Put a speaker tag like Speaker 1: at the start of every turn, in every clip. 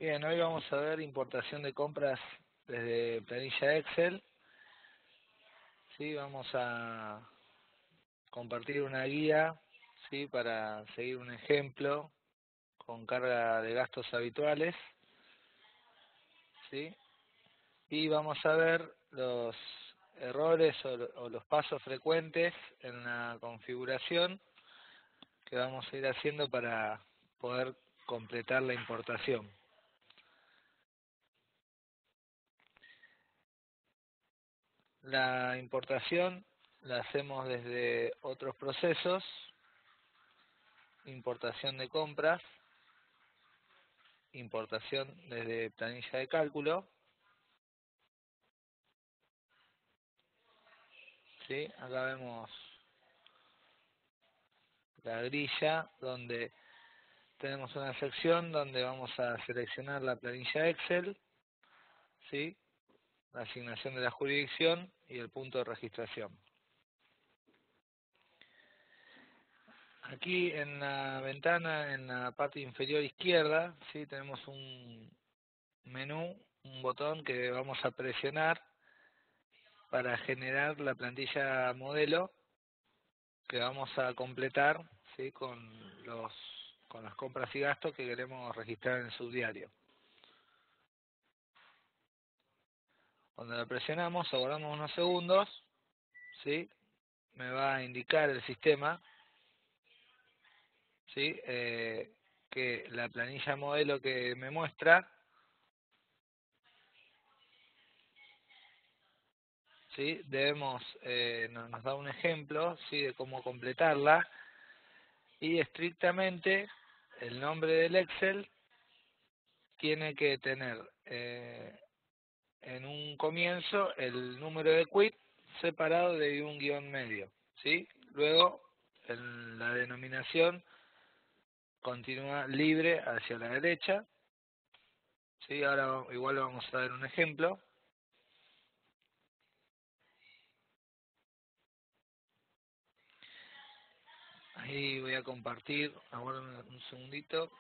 Speaker 1: Bien, hoy vamos a ver importación de compras desde planilla Excel. Sí, vamos a compartir una guía, sí, para seguir un ejemplo con carga de gastos habituales, sí, y vamos a ver los errores o los pasos frecuentes en la configuración que vamos a ir haciendo para poder completar la importación. La importación la hacemos desde otros procesos, importación de compras, importación desde planilla de cálculo, ¿sí? Acá vemos la grilla donde tenemos una sección donde vamos a seleccionar la planilla Excel, ¿sí? La asignación de la jurisdicción y el punto de registración. Aquí en la ventana, en la parte inferior izquierda, ¿sí? Tenemos un menú, un botón que vamos a presionar para generar la plantilla modelo que vamos a completar, ¿sí? con las compras y gastos que queremos registrar en el subdiario. Cuando la presionamos, aguardamos unos segundos, ¿sí? Me va a indicar el sistema, ¿sí? Que la planilla modelo que me muestra, ¿sí? Nos da un ejemplo, ¿sí? De cómo completarla, y estrictamente el nombre del Excel tiene que tener en un comienzo el número de quit separado de un guión medio, ¿sí? Luego la denominación continúa libre hacia la derecha, ¿sí? Ahora igual vamos a ver un ejemplo. Ahí voy a compartir, ahora un segundito.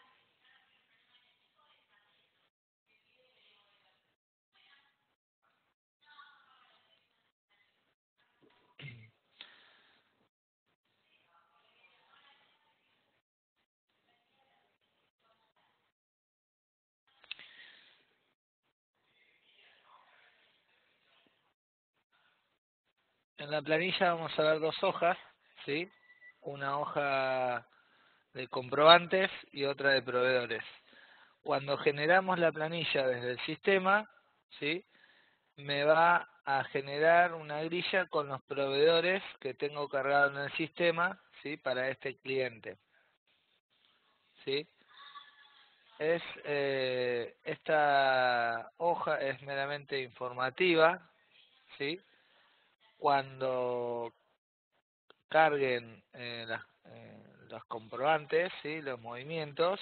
Speaker 1: En la planilla vamos a ver dos hojas, ¿sí? Una hoja de comprobantes y otra de proveedores. Cuando generamos la planilla desde el sistema, ¿sí? Me va a generar una grilla con los proveedores que tengo cargado en el sistema, ¿sí? Para este cliente, ¿sí? Esta hoja es meramente informativa, ¿sí? Cuando carguen los comprobantes, ¿sí? Los movimientos,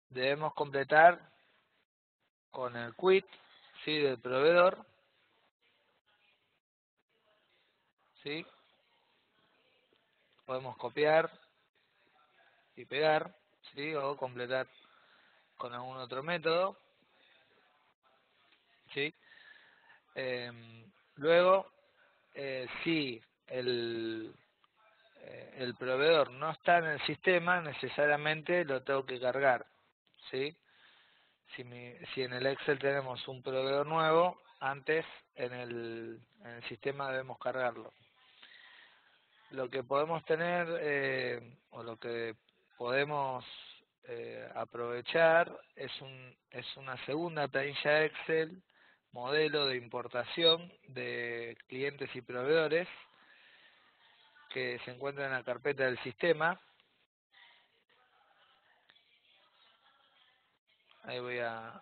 Speaker 1: debemos completar con el quit, ¿sí? Del proveedor, ¿sí? Podemos copiar y pegar, ¿sí? O completar con algún otro método, ¿sí? Luego, si el proveedor no está en el sistema, necesariamente lo tengo que cargar, ¿sí? Si en el Excel tenemos un proveedor nuevo, antes en el sistema debemos cargarlo. Lo que podemos tener, o lo que podemos aprovechar es una segunda planilla Excel, modelo de importación de clientes y proveedores, que se encuentra en la carpeta del sistema. Ahí voy a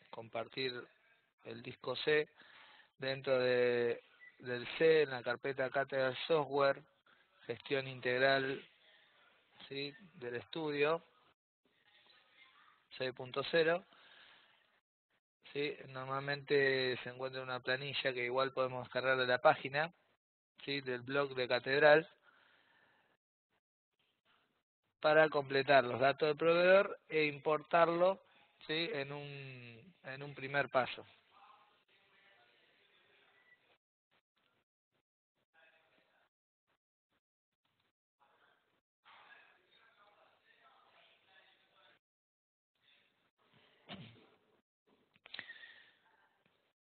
Speaker 1: compartir el disco C dentro del C, en la carpeta Cátedra Software, gestión integral, ¿sí? Del estudio 6.0. ¿Sí? Normalmente se encuentra una planilla que igual podemos cargar de la página, ¿sí? Del blog de Catedral, para completar los datos del proveedor e importarlo, ¿sí?, en un primer paso.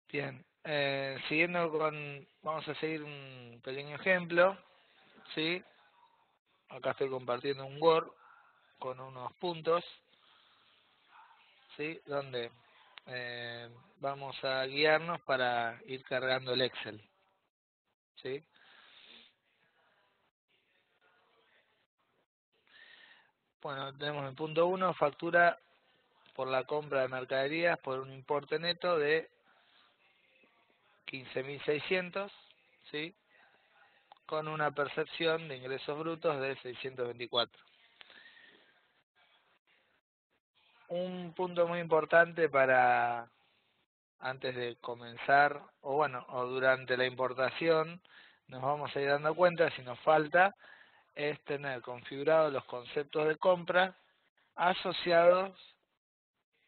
Speaker 1: Bien, siguiendo vamos a seguir un pequeño ejemplo, ¿sí? Acá estoy compartiendo un Word con unos puntos, ¿sí?, donde vamos a guiarnos para ir cargando el Excel, ¿sí? Bueno, tenemos el punto 1, factura por la compra de mercaderías por un importe neto de 15.600, ¿sí?, con una percepción de ingresos brutos de 624. Un punto muy importante para antes de comenzar, o bueno, o durante la importación, nos vamos a ir dando cuenta si nos falta, es tener configurados los conceptos de compra asociados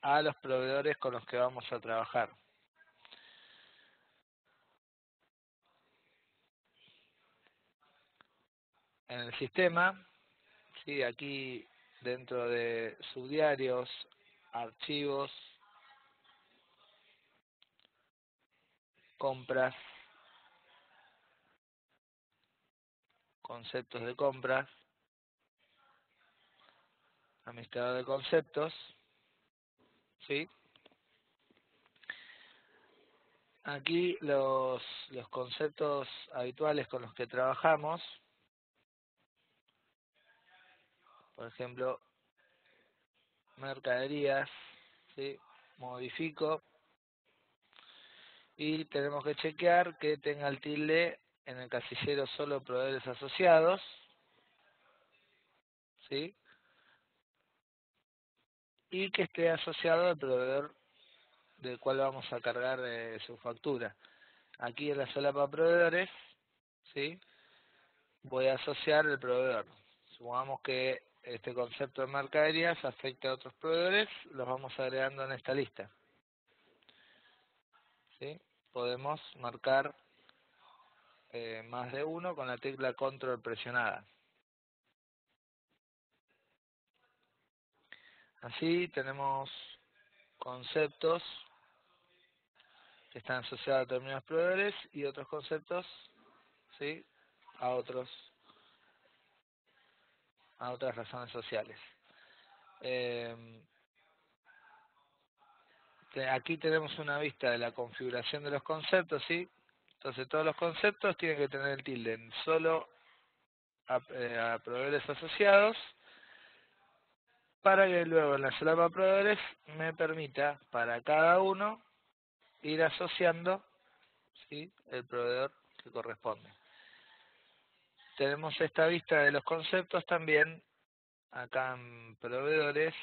Speaker 1: a los proveedores con los que vamos a trabajar. En el sistema, sí, aquí dentro de subdiarios, archivos, compras, conceptos de compras, administrador de conceptos, ¿sí? Aquí los conceptos habituales con los que trabajamos, por ejemplo, mercaderías, ¿sí?, modifico y tenemos que chequear que tenga el tilde en el casillero solo proveedores asociados, ¿sí?, y que esté asociado al proveedor del cual vamos a cargar su factura. Aquí en la solapa proveedores, ¿sí?, voy a asociar el proveedor. Supongamos que este concepto de mercaderías afecta a otros proveedores, los vamos agregando en esta lista, ¿sí? Podemos marcar más de uno con la tecla control presionada. Así tenemos conceptos que están asociados a determinados proveedores y otros conceptos, ¿sí?, a otras razones sociales. Aquí tenemos una vista de la configuración de los conceptos, ¿sí? Entonces todos los conceptos tienen que tener el tilde en solo a proveedores asociados, para que luego en la solapa proveedores me permita para cada uno ir asociando, ¿sí?, el proveedor que corresponde. Tenemos esta vista de los conceptos también acá en proveedores.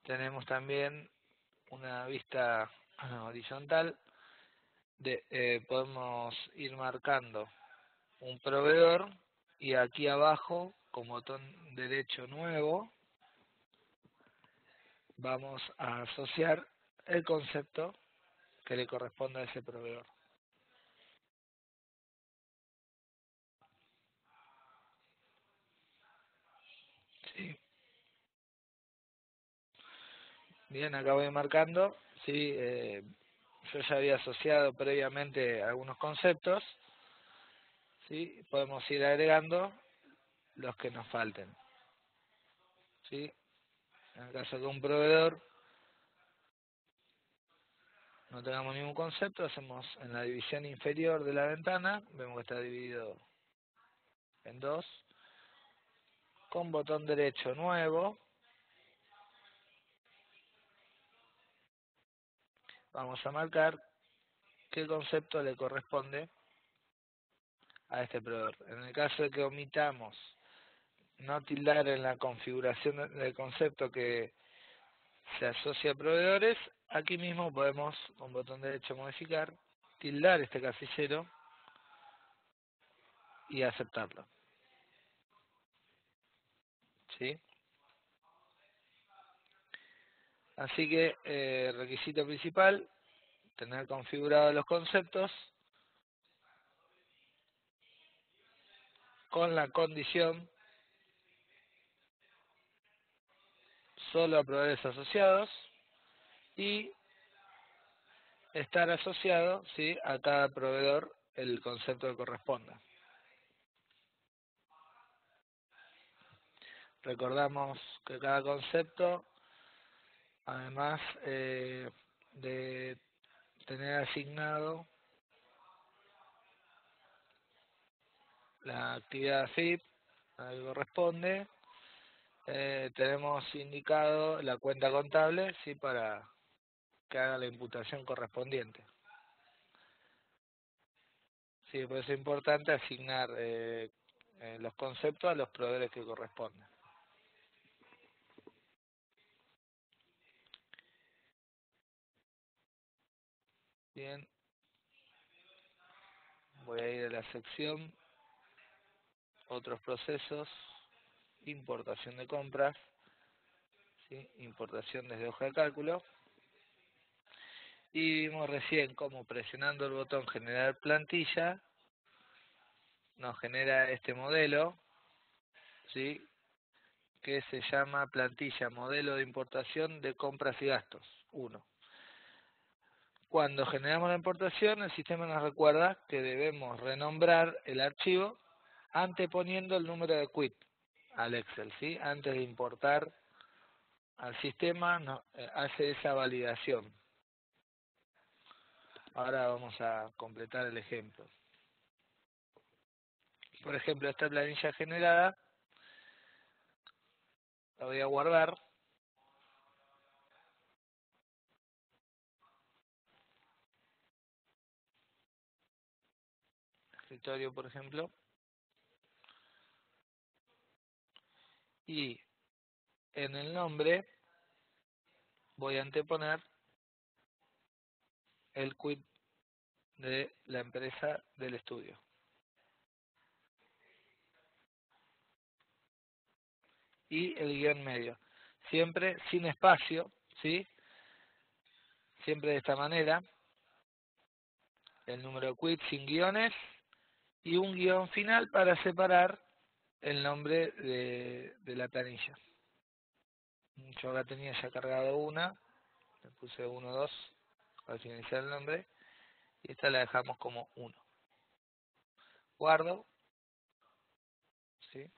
Speaker 1: Tenemos también una vista horizontal de podemos ir marcando un proveedor y aquí abajo con botón derecho nuevo vamos a asociar el concepto que le corresponde a ese proveedor. Sí. Bien, acá voy marcando, sí, yo ya había asociado previamente algunos conceptos, sí, podemos ir agregando los que nos falten, sí. En el caso de un proveedor no tengamos ningún concepto, hacemos en la división inferior de la ventana, vemos que está dividido en dos, con botón derecho nuevo, vamos a marcar qué concepto le corresponde a este proveedor. En el caso de que omitamos no tildar en la configuración del concepto que se asocia a proveedores, aquí mismo podemos, con botón derecho modificar, tildar este casillero y aceptarlo. ¿sí? Así que requisito principal, tener configurados los conceptos con la condición solo a proveedores asociados y estar asociado, ¿sí?, a cada proveedor el concepto que corresponda. Recordamos que cada concepto, además de tener asignado la actividad FIP a la que corresponde, tenemos indicado la cuenta contable, ¿sí?, para que haga la imputación correspondiente. Sí, por eso es importante asignar los conceptos a los proveedores que corresponden. Bien, voy a ir a la sección otros procesos, importación de compras, ¿sí?, importación desde hoja de cálculo, y vimos recién cómo presionando el botón generar plantilla nos genera este modelo, ¿sí?, que se llama plantilla modelo de importación de compras y gastos 1. Cuando generamos la importación, el sistema nos recuerda que debemos renombrar el archivo anteponiendo el número de quit al Excel, ¿sí? Antes de importar al sistema, hace esa validación. Ahora vamos a completar el ejemplo. Por ejemplo, esta planilla generada la voy a guardar. Escritorio, por ejemplo. Y en el nombre voy a anteponer el quit de la empresa del estudio. Y el guión medio. Siempre sin espacio, ¿sí? Siempre de esta manera. El número de quit sin guiones y un guión final para separar el nombre de la planilla. Yo acá tenía ya cargado una, le puse 1, 2 al finalizar el nombre y esta la dejamos como 1. Guardo, ¿sí?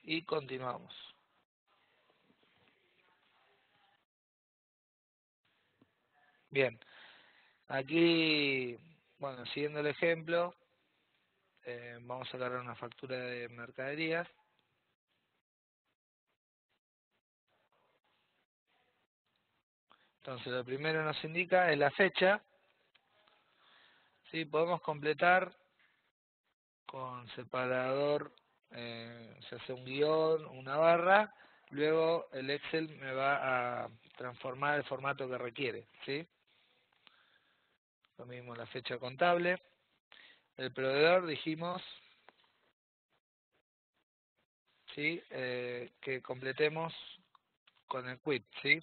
Speaker 1: Y continuamos. Bien, aquí, bueno, siguiendo el ejemplo, vamos a cargar una factura de mercaderías. Entonces, lo primero nos indica es la fecha. ¿Sí? Podemos completar con separador, se hace un guión, una barra, luego el Excel me va a transformar el formato que requiere, ¿sí? Lo mismo la fecha contable. El proveedor dijimos, ¿sí? Que completemos con el quit, ¿sí?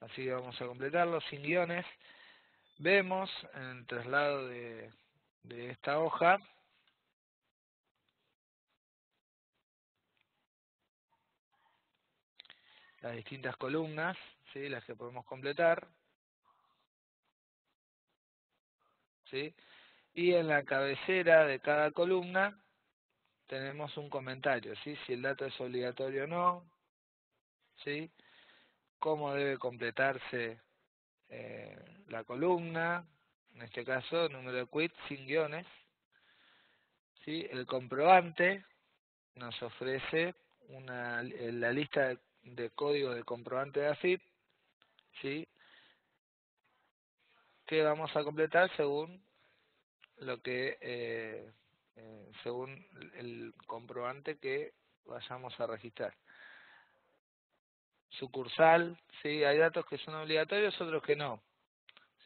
Speaker 1: Así vamos a completarlo sin guiones. Vemos en el traslado de esta hoja las distintas columnas, ¿sí?, las que podemos completar, ¿sí? Y en la cabecera de cada columna tenemos un comentario, ¿sí? Si el dato es obligatorio o no, ¿sí? Cómo debe completarse la columna, en este caso número de quit sin guiones, ¿sí? El comprobante nos ofrece la lista de código de comprobante de AFIP, ¿sí?, que vamos a completar según lo que según el comprobante que vayamos a registrar. Sucursal, sí, hay datos que son obligatorios, otros que no.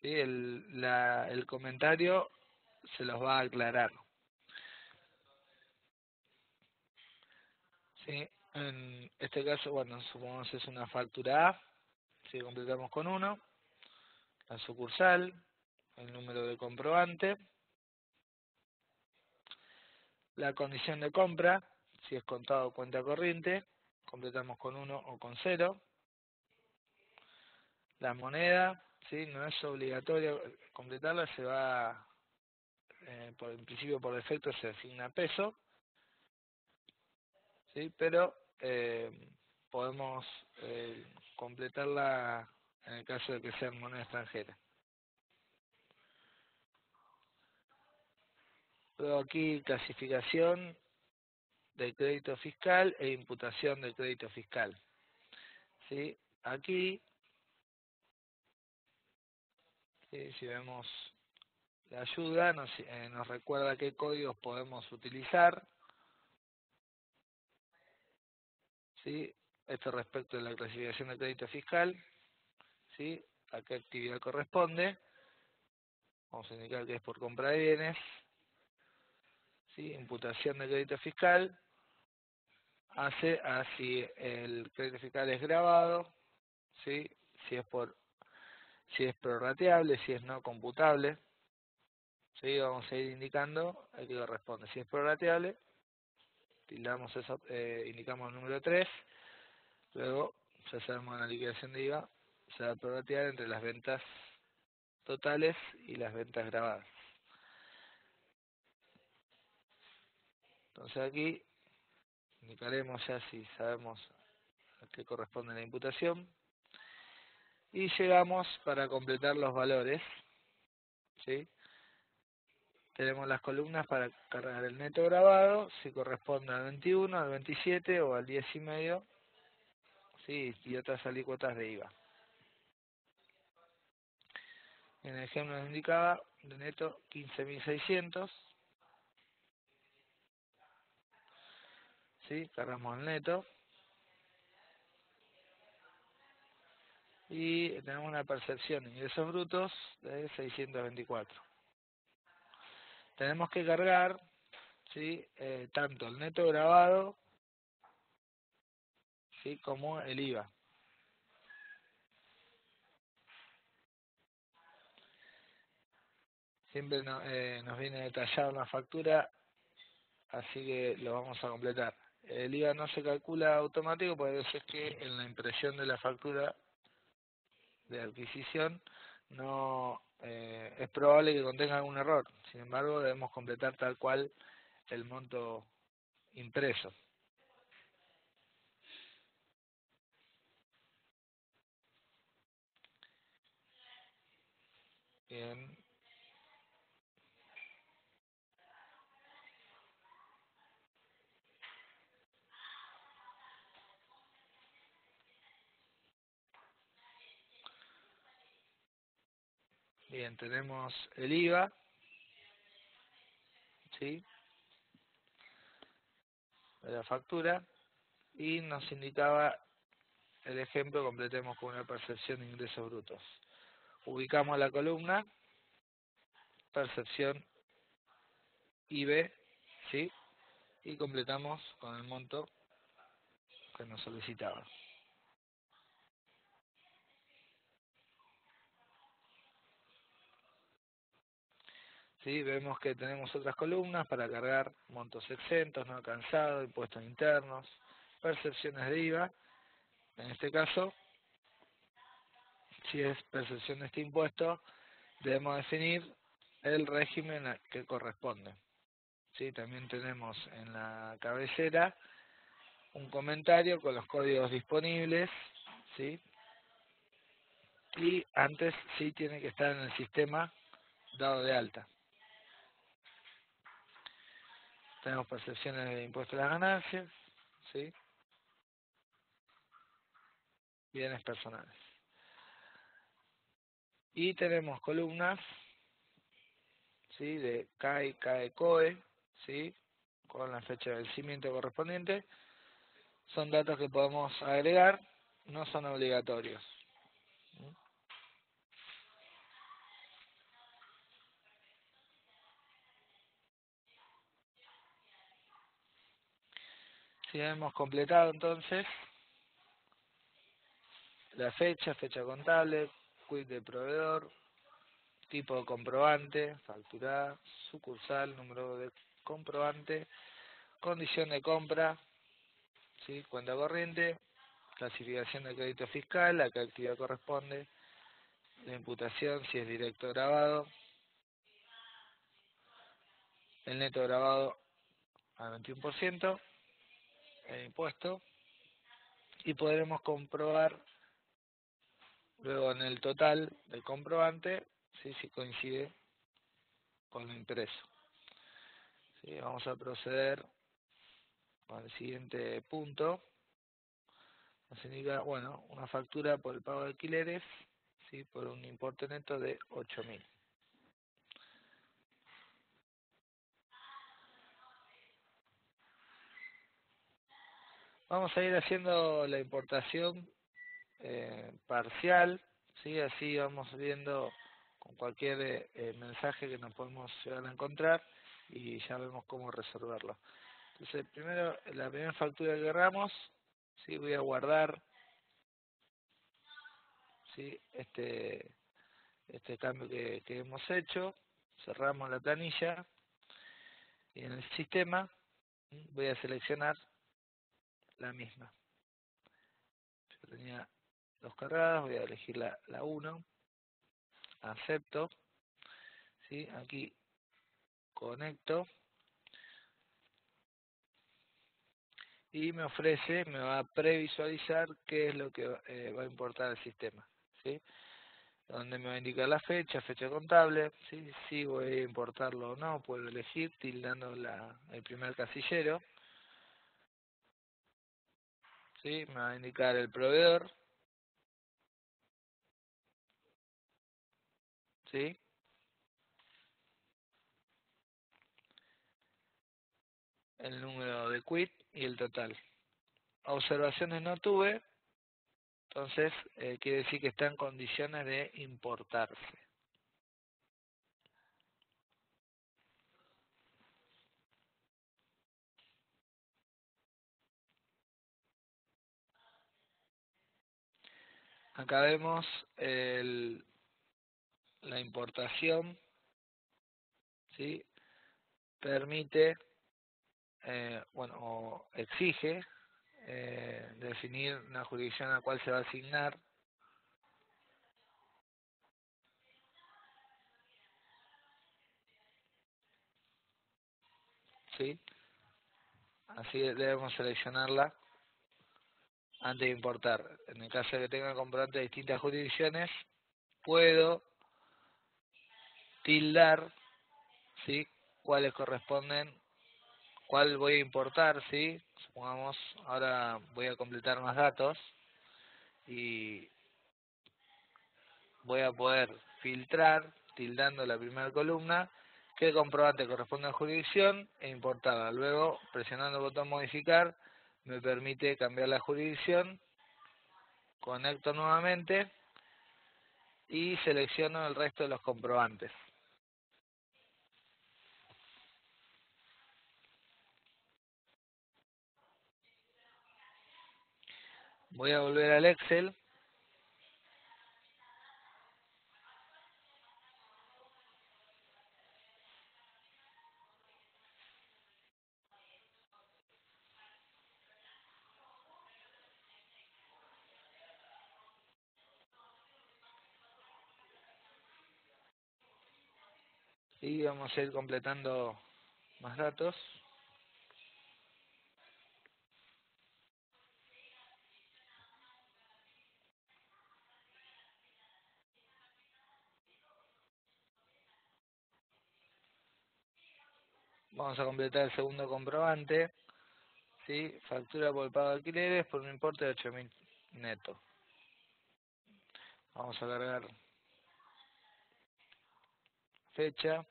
Speaker 1: Sí, el comentario se los va a aclarar. ¿sí? En este caso, bueno, supongamos es una factura A, si completamos con 1, la sucursal, el número de comprobante, la condición de compra, si es contado o cuenta corriente, completamos con 1 o con 0, la moneda, ¿sí? No es obligatorio completarla, se va, en principio por defecto se asigna peso, ¿sí? Pero podemos completarla en el caso de que sea en moneda extranjera. Luego aquí clasificación de crédito fiscal e imputación del crédito fiscal. ¿Sí? Aquí, ¿sí? Si vemos la ayuda, nos recuerda qué códigos podemos utilizar. ¿Sí? Esto respecto de la clasificación de crédito fiscal. ¿Sí? A qué actividad corresponde. Vamos a indicar que es por compra de bienes. ¿Sí? Imputación de crédito fiscal hace a si el crédito fiscal es grabado, ¿sí? Si es prorrateable, si es no computable, ¿sí? Vamos a ir indicando el que corresponde. Si es prorrateable, tildamos eso, indicamos el número 3, luego ya sabemos la liquidación de IVA, se va a prorratear entre las ventas totales y las ventas grabadas. Entonces aquí indicaremos ya si sabemos a qué corresponde la imputación. Y llegamos para completar los valores, ¿sí? Tenemos las columnas para cargar el neto grabado, si corresponde al 21, al 27 o al 10,5, ¿sí? Y otras alícuotas de IVA. En el ejemplo nos indicaba de neto 15.600, ¿sí? Cargamos el neto y tenemos una percepción de ingresos brutos de 624. Tenemos que cargar, ¿sí? Tanto el neto grabado, ¿sí? Como el IVA. Siempre nos viene detallada una factura, así que lo vamos a completar. El IVA no se calcula automático, porque es que en la impresión de la factura de adquisición no es probable que contenga algún error. Sin embargo, debemos completar tal cual el monto impreso. Bien. Bien, tenemos el IVA, ¿sí? De la factura, y nos indicaba el ejemplo, completemos con una percepción de ingresos brutos. Ubicamos la columna, percepción IB, ¿sí? Y completamos con el monto que nos solicitaba. ¿Sí? Vemos que tenemos otras columnas para cargar montos exentos, no alcanzados, impuestos internos, percepciones de IVA. En este caso, si es percepción de este impuesto, debemos definir el régimen al que corresponde. ¿Sí? También tenemos en la cabecera un comentario con los códigos disponibles, ¿sí? Y antes sí tiene que estar en el sistema dado de alta. Tenemos percepciones de impuesto a las ganancias, ¿sí? Bienes personales. Y tenemos columnas, ¿sí? De CAI, CAE, COE, ¿sí? Con la fecha de vencimiento correspondiente. Son datos que podemos agregar, no son obligatorios. Si hemos completado entonces la fecha, fecha contable, quit de proveedor, tipo de comprobante, factura, sucursal, número de comprobante, condición de compra, ¿sí? Cuenta corriente, clasificación de crédito fiscal, a qué actividad corresponde, la imputación si es directo grabado, el neto grabado al 21%, el impuesto, y podremos comprobar luego en el total del comprobante si coincide con lo impreso. ¿Sí? Vamos a proceder con el siguiente punto. Nos indica, bueno, una factura por el pago de alquileres, ¿sí? Por un importe neto de 8.000. Vamos a ir haciendo la importación parcial, ¿sí? Así vamos viendo con cualquier mensaje que nos podemos llegar a encontrar y ya vemos cómo resolverlo. Entonces, primero, la primera factura que agarramos, ¿sí? Voy a guardar, ¿sí? Este cambio que hemos hecho, cerramos la planilla y en el sistema voy a seleccionar la misma. Yo tenía dos cargadas, voy a elegir la 1, acepto, ¿sí? Aquí conecto y me ofrece, me va a previsualizar qué es lo que va a importar el sistema, ¿sí? Donde me va a indicar la fecha, fecha contable, ¿sí? Si voy a importarlo o no, puedo elegir tildando el primer casillero, ¿sí? Me va a indicar el proveedor, ¿sí? El número de quit y el total. Observaciones no tuve, entonces quiere decir que está en condiciones de importarse. Acá vemos la importación, ¿sí? Permite, bueno, o exige definir una jurisdicción a la cual se va a asignar, ¿sí? Así debemos seleccionarla antes de importar. En el caso de que tenga comprobante de distintas jurisdicciones, puedo tildar, ¿sí? Cuáles corresponden, cuál voy a importar, ¿sí? Supongamos, ahora voy a completar más datos y voy a poder filtrar, tildando la primera columna, qué comprobante corresponde a jurisdicción e importarla. Luego, presionando el botón modificar, me permite cambiar la jurisdicción, conecto nuevamente y selecciono el resto de los comprobantes. Voy a volver al Excel y vamos a ir completando más datos. Vamos a completar el segundo comprobante, ¿sí? Factura por el pago de alquileres por un importe de 8.000 neto. Vamos a cargar fecha,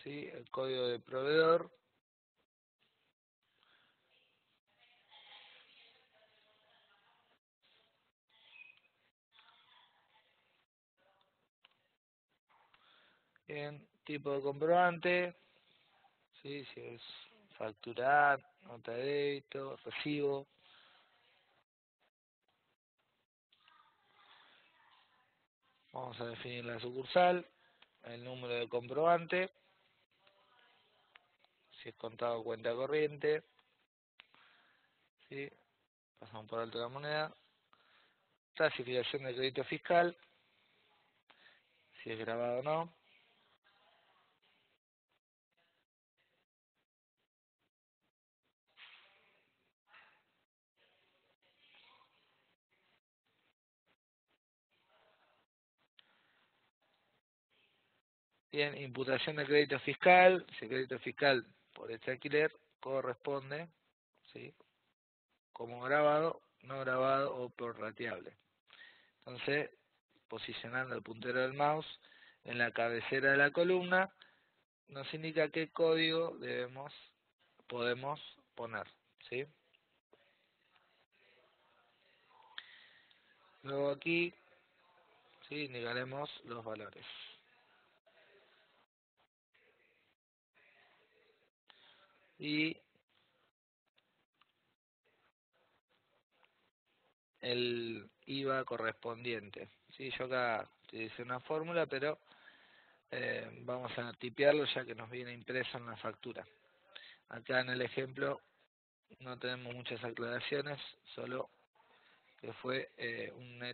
Speaker 1: ¿sí? El código de proveedor, bien, tipo de comprobante, ¿sí? Si es factura A, nota de débito, recibo. Vamos a definir la sucursal, el número de comprobante, si es contado o cuenta corriente, ¿sí? Pasamos por alto la moneda. Clasificación de crédito fiscal, si es grabado o no. Bien, imputación de crédito fiscal, si el crédito fiscal por este alquiler corresponde, ¿sí? Como grabado, no grabado o prorrateable. Entonces, posicionando el puntero del mouse en la cabecera de la columna, nos indica qué código podemos poner, ¿sí? Luego aquí, ¿sí? Indicaremos los valores. Y el IVA correspondiente. Sí, yo acá utilicé una fórmula, pero vamos a tipearlo ya que nos viene impreso en la factura. Acá en el ejemplo no tenemos muchas aclaraciones, solo que fue un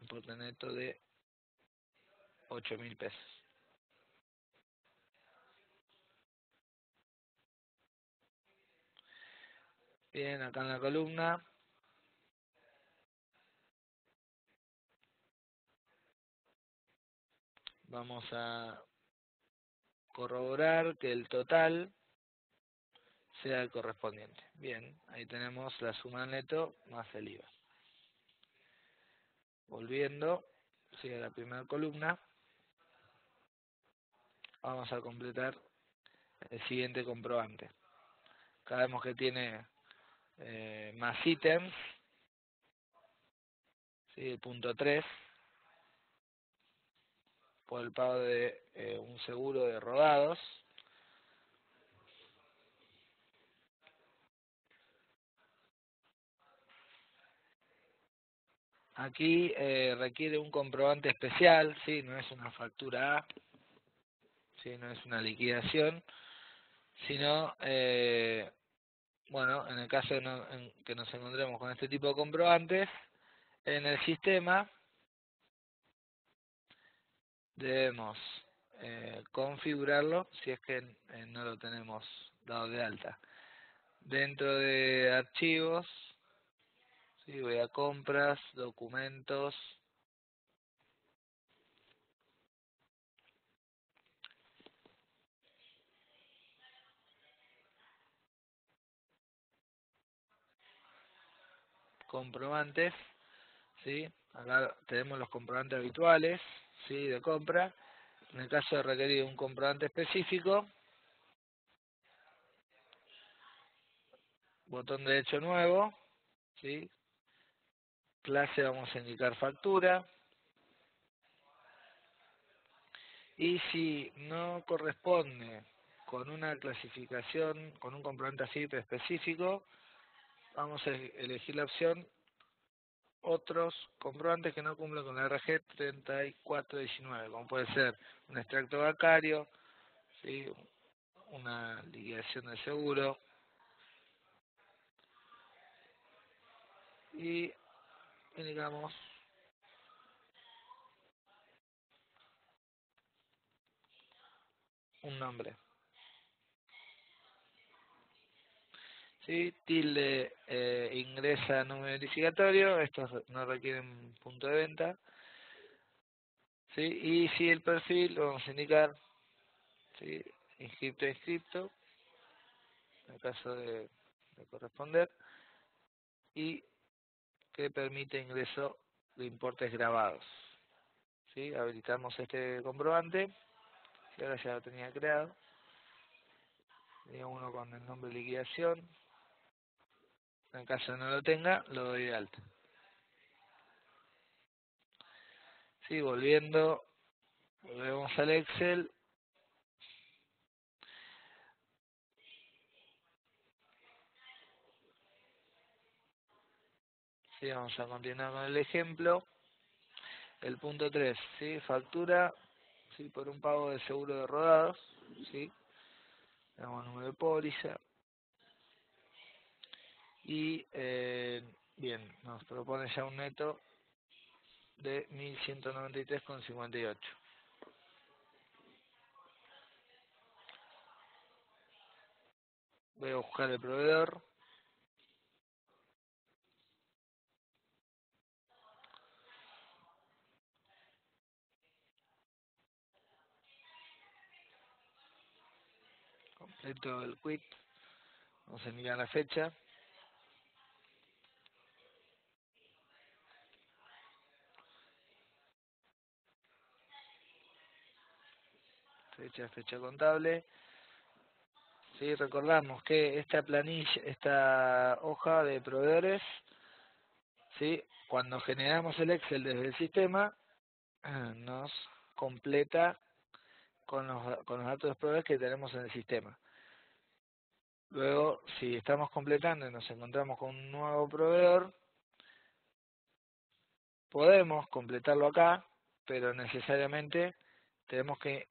Speaker 1: importe neto de 8.000 pesos. Bien, acá en la columna vamos a corroborar que el total sea el correspondiente. Bien, ahí tenemos la suma neto más el IVA. Volviendo, sigue la primera columna, vamos a completar el siguiente comprobante. Acá vemos que tiene más ítems, ¿sí? El punto 3, por el pago de un seguro de rodados. Aquí requiere un comprobante especial, ¿sí? No es una factura A, ¿sí? No es una liquidación, sino, bueno, en el caso que nos encontremos con este tipo de comprobantes, en el sistema debemos configurarlo si es que no lo tenemos dado de alta. Dentro de archivos, ¿sí? Voy a compras, documentos, comprobantes, ¿sí? Acá tenemos los comprobantes habituales, ¿sí? De compra. En el caso de requerir un comprobante específico, botón derecho nuevo, ¿sí? Clase vamos a indicar factura. Y si no corresponde con una clasificación, con un comprobante así específico, vamos a elegir la opción otros comprobantes que no cumplen con la RG 3419, como puede ser un extracto bancario, ¿sí? Una liquidación de seguro y indicamos un nombre. ¿Sí? Tilde ingresa número identificatorio, estos no requieren punto de venta. ¿Sí? Y si el perfil lo vamos a indicar, ¿sí? Inscripto, en el caso de corresponder, y que permite ingreso de importes grabados. ¿Sí? Habilitamos este comprobante, y ahora ya lo tenía creado. Tenía uno con el nombre de liquidación. En el caso de no lo tenga, lo doy de alta. Sí, volvemos al Excel, Sí, vamos a continuar con el ejemplo. El punto 3, ¿sí? Factura, ¿sí? Por un pago de seguro de rodados, ¿sí? Damos número de póliza. Y, bien, nos propone ya un neto de 1.193,58. Voy a buscar el proveedor. Completo el quit. Vamos a mirar la fecha. Fecha contable. Sí, recordamos que esta planilla, esta hoja de proveedores, sí, cuando generamos el Excel desde el sistema, nos completa con los datos de proveedores que tenemos en el sistema. Luego, si estamos completando y nos encontramos con un nuevo proveedor, podemos completarlo acá, pero necesariamente tenemos que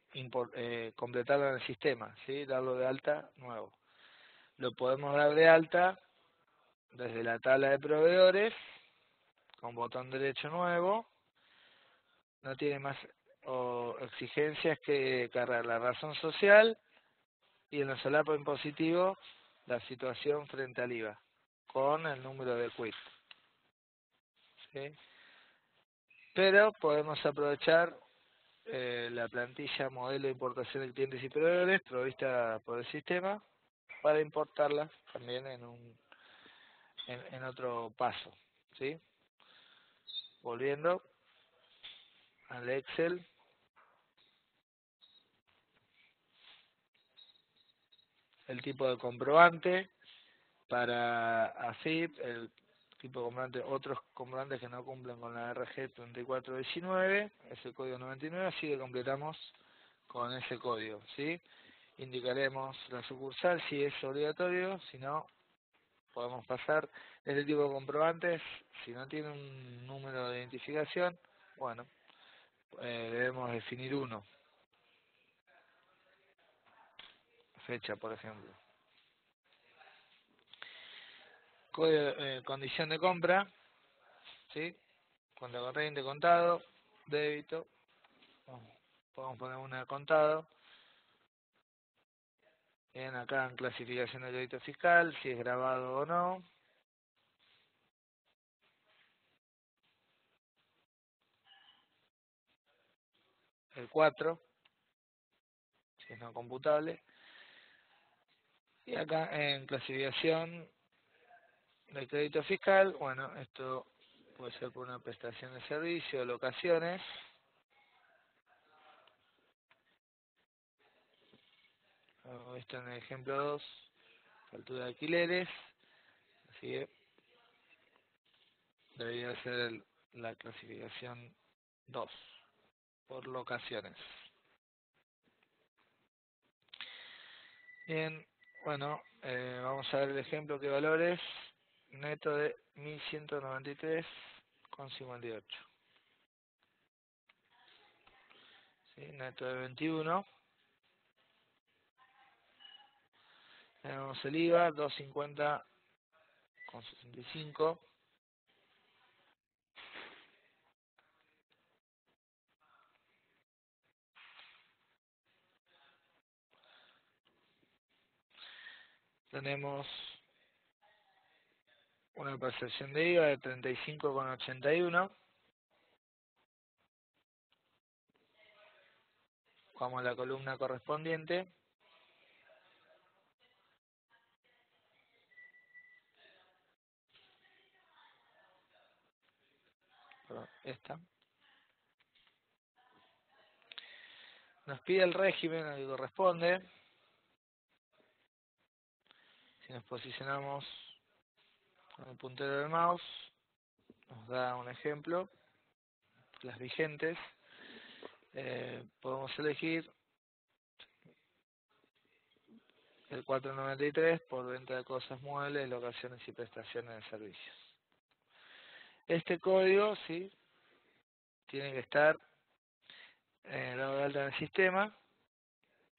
Speaker 1: completarlo en el sistema, ¿sí? Darlo de alta nuevo. Lo podemos dar de alta desde la tabla de proveedores, con botón derecho nuevo. No tiene más exigencias que cargar la razón social y en el solapo impositivo la situación frente al IVA, con el número de quit, ¿sí? Pero podemos aprovechar la plantilla modelo de importación de clientes y proveedores provista por el sistema para importarla también en otro paso, ¿sí? Volviendo al Excel, el tipo de comprobante para AFIP, el tipo de comprobante, otros comprobantes que no cumplen con la RG 3419, es el código 99, así que completamos con ese código, ¿sí? Indicaremos la sucursal si es obligatorio, si no, podemos pasar. Este tipo de comprobantes, si no tiene un número de identificación, bueno, debemos definir uno, fecha por ejemplo. Código, condición de compra, ¿sí? Cuenta corriente, contado, débito, podemos poner una de contado. Bien, acá en clasificación de crédito fiscal, si es grabado o no. El 4, si es no computable. Y acá en clasificación de crédito fiscal, bueno, esto puede ser por una prestación de servicio, locaciones. Esto en el ejemplo 2, factura de alquileres. Así que debería ser la clasificación 2, por locaciones. Bien, bueno, vamos a ver el ejemplo que valores neto de 1.193,58. ¿Sí? Neto de 21. Tenemos el IVA, 250,65. Tenemos una percepción de IVA de 35,81. Vamos a la columna correspondiente. Perdón, esta. Nos pide el régimen al que corresponde. Si nos posicionamos con el puntero del mouse, nos da un ejemplo, las vigentes. Podemos elegir el 493 por venta de cosas muebles, locaciones y prestaciones de servicios. Este código, ¿sí?, tiene que estar dado de alta en el sistema.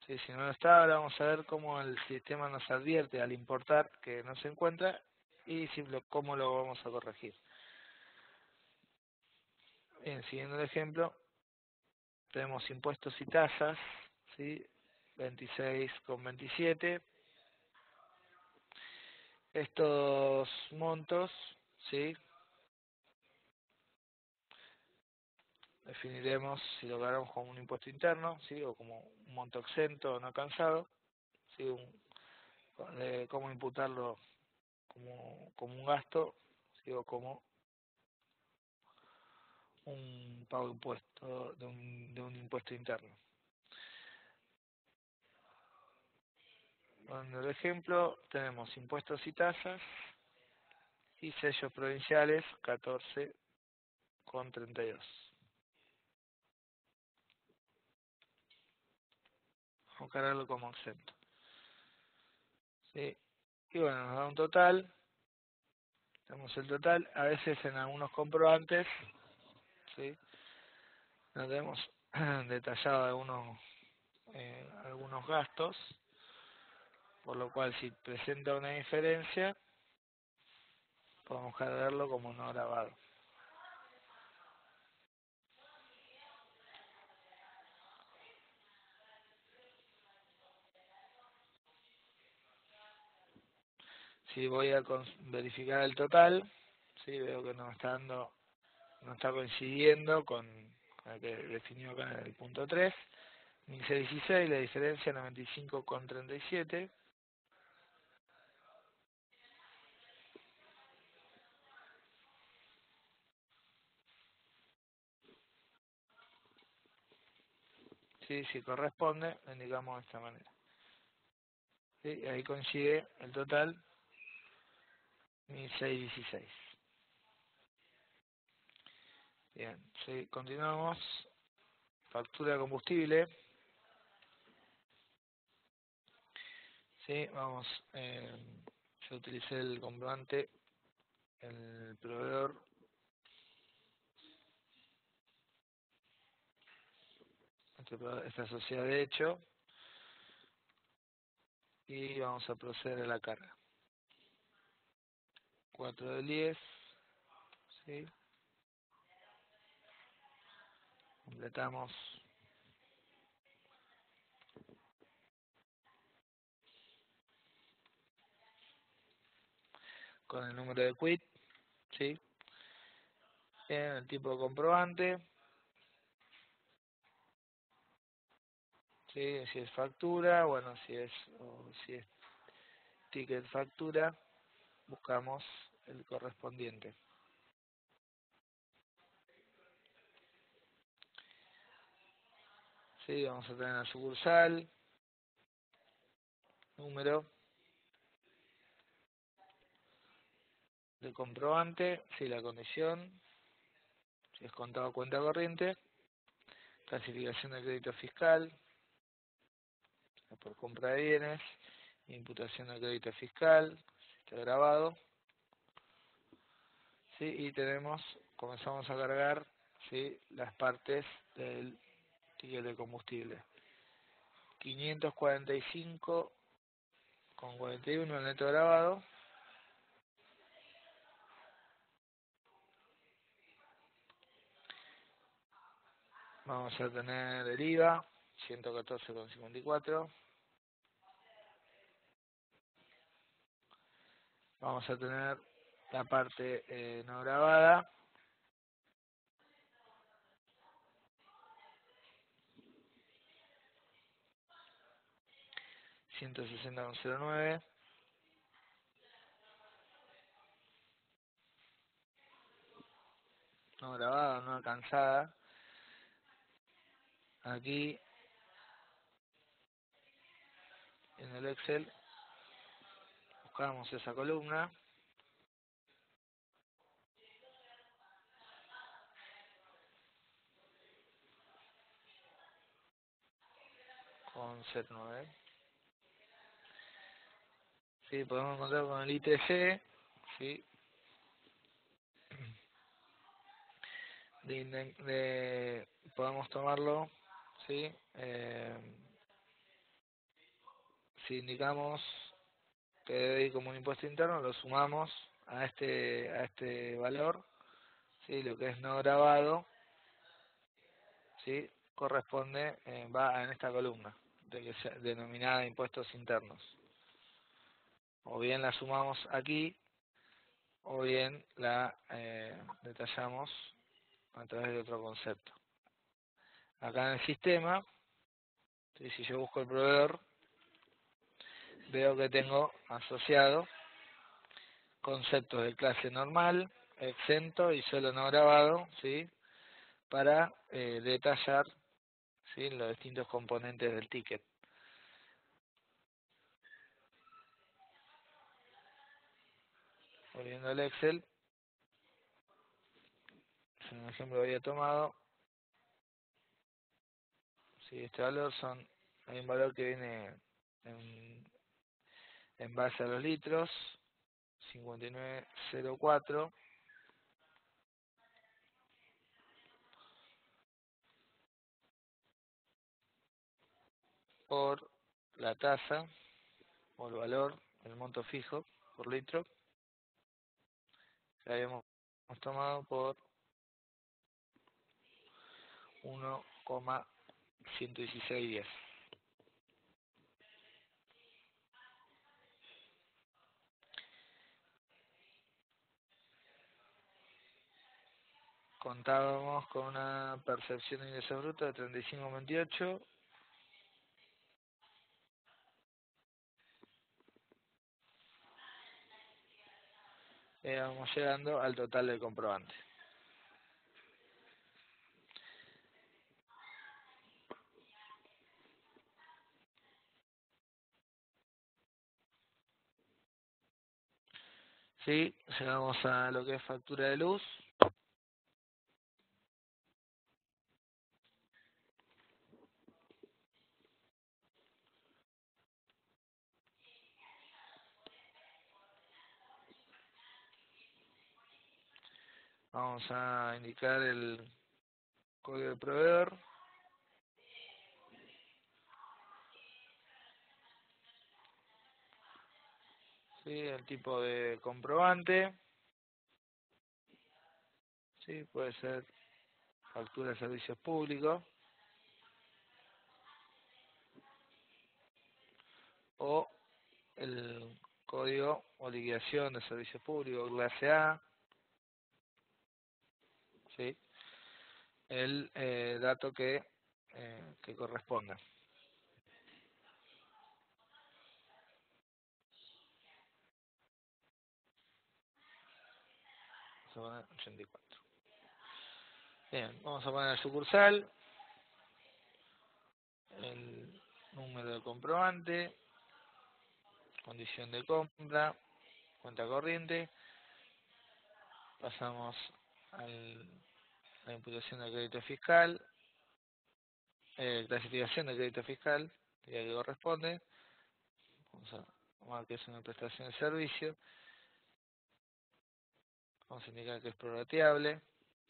Speaker 1: Sí, si no lo está, ahora vamos a ver cómo el sistema nos advierte al importar que no se encuentra y cómo lo vamos a corregir. Bien, siguiendo el ejemplo, tenemos impuestos y tasas, ¿sí?, 26,27. Estos montos, ¿sí?, definiremos si lo ganamos como un impuesto interno, ¿sí?, o como un monto exento o no alcanzado, ¿sí?, cómo imputarlo como un gasto, ¿sí?, o como un pago de impuesto de un impuesto interno. En el ejemplo tenemos impuestos y tasas y sellos provinciales 14,32. Vamos a cargarlo como exento. ¿Sí? Y bueno, nos da un total. Tenemos el total. A veces en algunos comprobantes, ¿sí?, no tenemos detallado algunos gastos, por lo cual si presenta una diferencia, podemos cargarlo como no grabado. Si voy a verificar el total, ¿sí?, veo que no está coincidiendo con el que definió acá en el punto 3. 1616, la diferencia 95,37. ¿Sí? Si corresponde, lo indicamos de esta manera. ¿Sí? Ahí coincide el total 1616. Bien, ¿sí? Continuamos. Factura de combustible. ¿Sí? Vamos, yo utilicé el comprobante, el proveedor, esta sociedad de hecho, y vamos a proceder a la carga. 4 del 10, ¿sí? Completamos con el número de quit, ¿sí? Bien, el tipo de comprobante, ¿sí?, si es factura, bueno, si es ticket factura, buscamos el correspondiente. ¿Sí? Vamos a tener la sucursal, número de comprobante, ¿sí?, la condición, si es contado o cuenta corriente, clasificación de crédito fiscal, por compra de bienes, imputación de crédito fiscal, está grabado, ¿sí? Y comenzamos a cargar, ¿sí?, las partes del ticket de combustible. 545,41 el neto grabado. Vamos a tener el IVA, 114,54. Vamos a tener la parte no grabada, 160,09. No grabada, no alcanzada. Aquí en el Excel buscamos esa columna con 09. Sí, podemos encontrar con el ITC, ¿sí?, podemos tomarlo, ¿sí? Si indicamos que debe ir como un impuesto interno, lo sumamos a este valor, ¿sí? Lo que es no grabado, ¿sí? Corresponde, va en esta columna, denominada impuestos internos. O bien la sumamos aquí, o bien la detallamos a través de otro concepto. Acá en el sistema, ¿sí? Si yo busco el proveedor, veo que tengo asociado conceptos de clase normal, exento y solo no grabado, ¿sí? Para detallar, ¿sí? Los distintos componentes del ticket. Volviendo al Excel, es un ejemplo que había tomado, ¿sí? Este valor hay un valor que viene en base a los litros, 5904, por la tasa, o el valor, el monto fijo por litro, que habíamos tomado por 1,11610. Contábamos con una percepción de ingreso bruto de 35,28. Vamos llegando al total del comprobante. Sí, llegamos a lo que es factura de luz. Vamos a indicar el código del proveedor. Sí, el tipo de comprobante. Sí, puede ser factura de servicios públicos o el código o liquidación de servicios públicos clase A. Sí, el dato que corresponda. Vamos a poner 84. Bien, vamos a poner el sucursal, el número de comprobante, condición de compra, cuenta corriente. Pasamos a la imputación de crédito fiscal, clasificación de crédito fiscal, que corresponde. Vamos a tomar que es una prestación de servicio. Vamos a indicar que es prorrateable,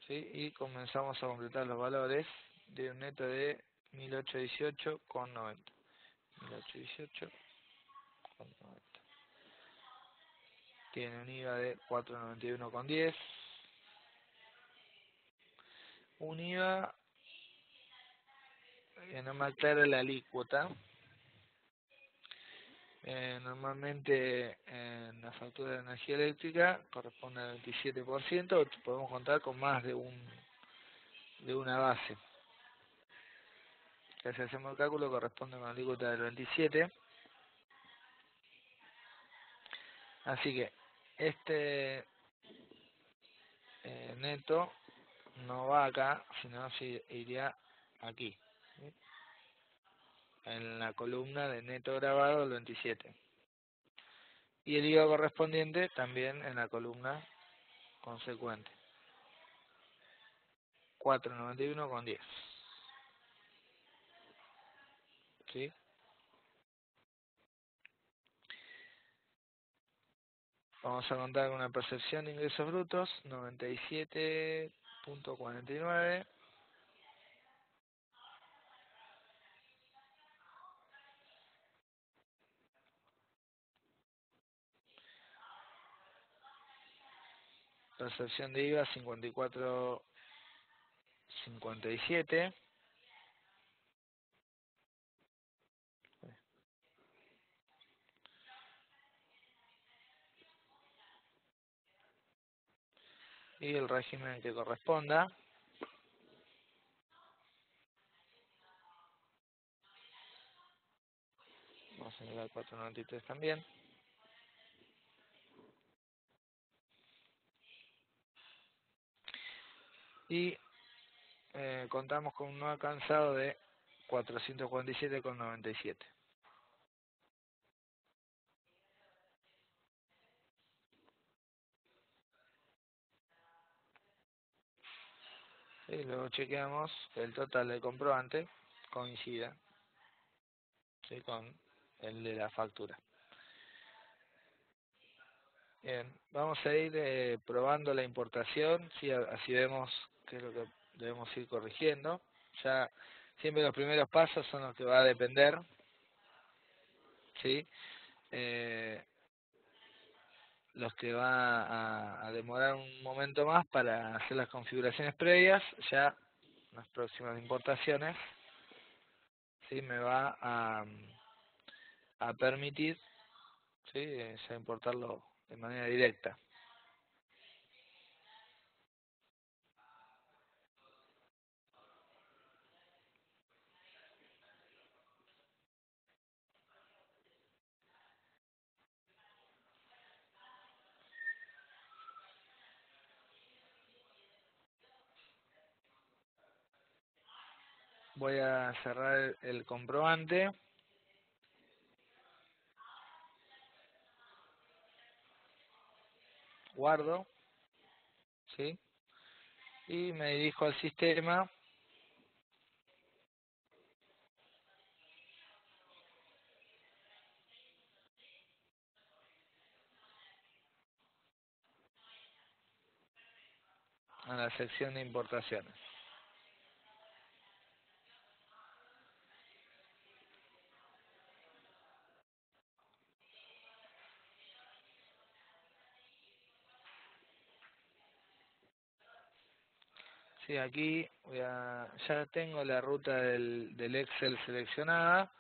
Speaker 1: ¿sí? Y comenzamos a completar los valores de un neto de 1818,90. 1818,90. Tiene un IVA de 491,10. Un IVA que no me aclara la alícuota. Normalmente en la factura de energía eléctrica corresponde al 27%, o podemos contar con más de una base. Que si hacemos el cálculo corresponde a una alícuota del 27%. Así que este neto no va acá, sino se iría aquí, ¿sí? En la columna de neto grabado del 27. Y el IVA correspondiente también en la columna consecuente, 491,10. ¿Sí? Vamos a contar con una percepción de ingresos brutos, 97 punto 49. Percepción de IVA 54,57. Y el régimen que corresponda. Vamos a mirar 493 también. Y contamos con un no alcanzado de 447,97. Y luego chequeamos que el total del comprobante coincida, ¿sí?, con el de la factura. Bien, vamos a ir probando la importación, ¿sí? Así vemos qué es lo que debemos ir corrigiendo. Ya siempre los primeros pasos son los que va a depender, ¿sí? Los que va a demorar un momento más para hacer las configuraciones previas. Ya las próximas importaciones, ¿sí?, me va a permitir, ¿sí?, ya importarlo de manera directa. Voy a cerrar el comprobante. Guardo, ¿sí? Y me dirijo al sistema. A la sección de importaciones. Sí, aquí ya tengo la ruta del Excel seleccionada.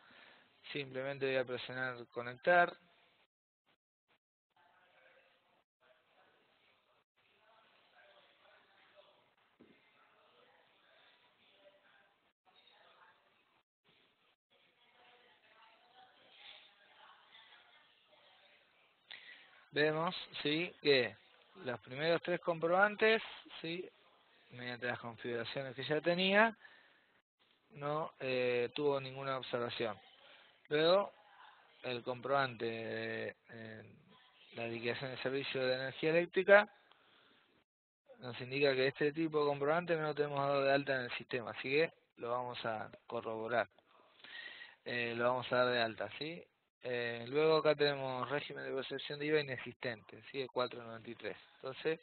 Speaker 1: Simplemente voy a presionar conectar. Vemos, sí, que los primeros tres comprobantes, sí, mediante las configuraciones que ya tenía, no tuvo ninguna observación. Luego, el comprobante de la liquidación de servicio de energía eléctrica nos indica que este tipo de comprobante no lo tenemos dado de alta en el sistema, así que lo vamos a corroborar, lo vamos a dar de alta, ¿sí? Luego acá tenemos régimen de percepción de IVA inexistente, ¿sí?, de 493. Entonces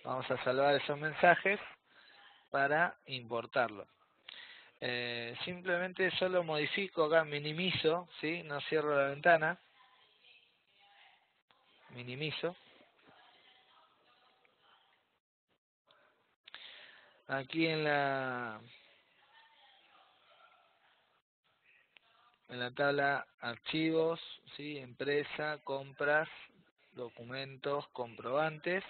Speaker 1: vamos a salvar esos mensajes para importarlo. Simplemente solo modifico acá, minimizo, ¿sí?, no cierro la ventana, minimizo. Aquí en la tabla archivos, ¿sí?, empresa, compras, documentos, comprobantes,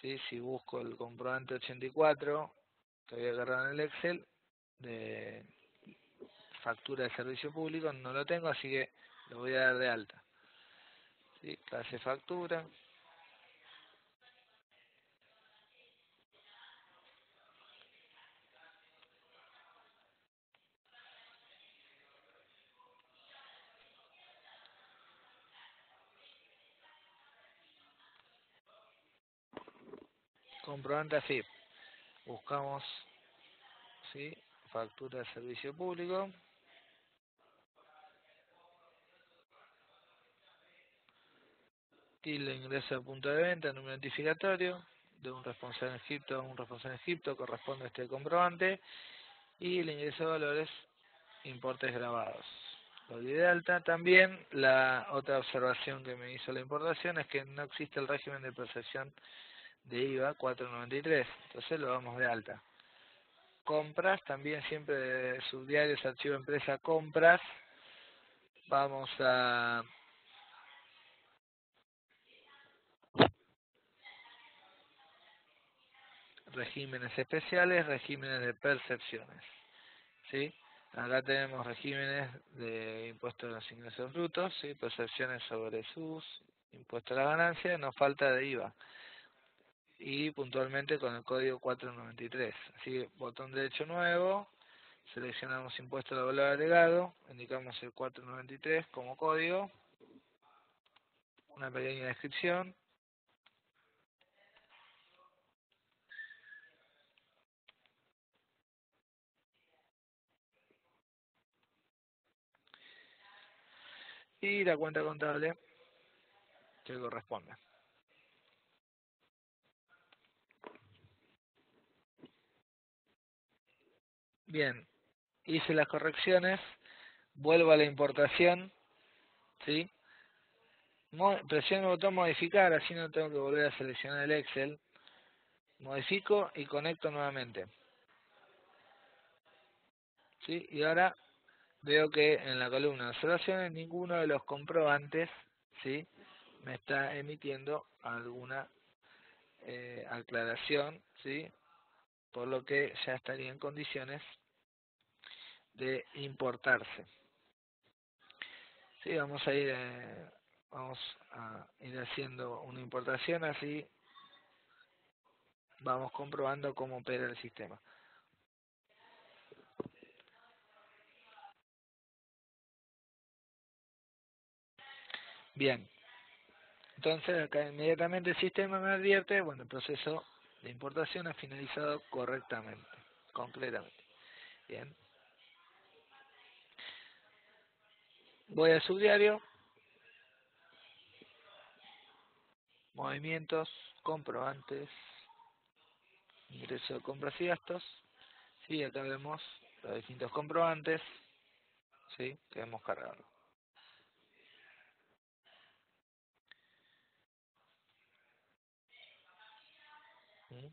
Speaker 1: ¿sí? Si busco el comprobante 84, que voy a agarrar en el Excel, de factura de servicio público, no lo tengo, así que lo voy a dar de alta, ¿sí? Clase factura, comprobante AFIP, buscamos, ¿sí?, factura de servicio público, y le ingreso al punto de venta, número identificatorio, de un responsable en Egipto a un responsable en Egipto, corresponde a este comprobante, y le ingreso de valores, importes grabados. Lo di de alta. También la otra observación que me hizo la importación es que no existe el régimen de percepción de IVA 493, entonces lo damos de alta. Compras, también siempre de subdiarios, archivo empresa, compras, vamos a regímenes especiales, regímenes de percepciones, ¿sí? Acá tenemos regímenes de impuesto a los ingresos brutos, ¿sí? Percepciones sobre sus, impuesto a la ganancia, nos falta de IVA. Y puntualmente con el código 493. Así que botón derecho nuevo, seleccionamos impuesto al valor agregado, indicamos el 493 como código, una pequeña descripción. Y la cuenta contable que corresponde. Bien, hice las correcciones, vuelvo a la importación, ¿sí? Presiono el botón modificar, así no tengo que volver a seleccionar el Excel. Modifico y conecto nuevamente, ¿sí? Y ahora veo que en la columna de observaciones ninguno de los comprobantes, ¿sí?, me está emitiendo alguna aclaración, ¿sí?, por lo que ya estaría en condiciones de importarse. Sí, vamos a ir haciendo una importación, así vamos comprobando cómo opera el sistema. Bien, entonces acá inmediatamente el sistema me advierte, bueno, el proceso de importación ha finalizado correctamente, completamente. Bien. Voy al subdiario, movimientos, comprobantes, ingreso de compras y gastos. Sí, acá vemos los distintos comprobantes, sí, que hemos cargado. ¿Mm?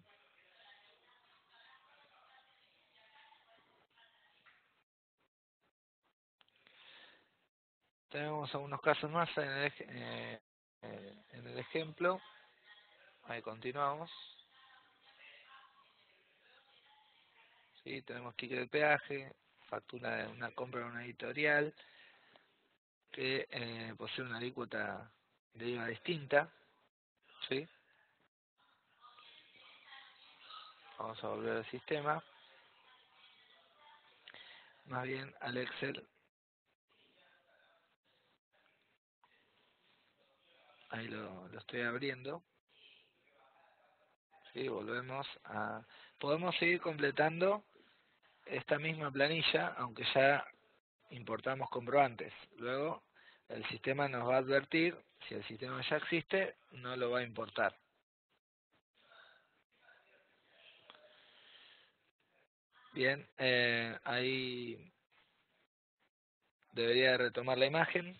Speaker 1: Tenemos algunos casos más en el ejemplo. Ahí continuamos. Sí, tenemos ticket de peaje, factura de una compra de una editorial que posee una alícuota de IVA distinta. ¿Sí? Vamos a volver al sistema, más bien al Excel. Ahí lo estoy abriendo. ¿Sí? Volvemos a... Podemos seguir completando esta misma planilla, aunque ya importamos comprobantes. Luego el sistema nos va a advertir, si el sistema ya existe, no lo va a importar. Bien, ahí debería retomar la imagen.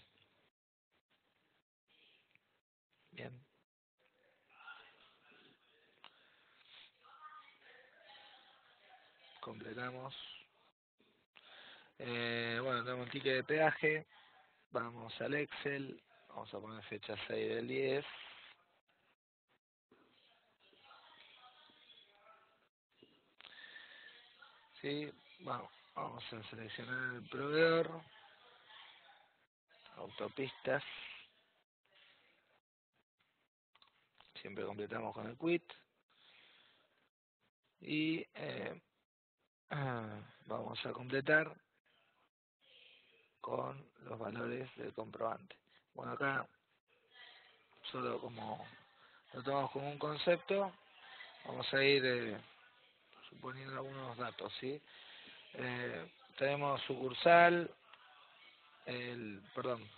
Speaker 1: Bien. Completamos. Bueno, tenemos el ticket de peaje. Vamos al Excel. Vamos a poner fecha 6 del 10. Sí, vamos a seleccionar el proveedor. Autopistas. Siempre completamos con el quit. Y vamos a completar con los valores del comprobante. Bueno, acá solo como lo tomamos como un concepto, vamos a ir suponiendo algunos datos, ¿sí? Tenemos sucursal, perdón,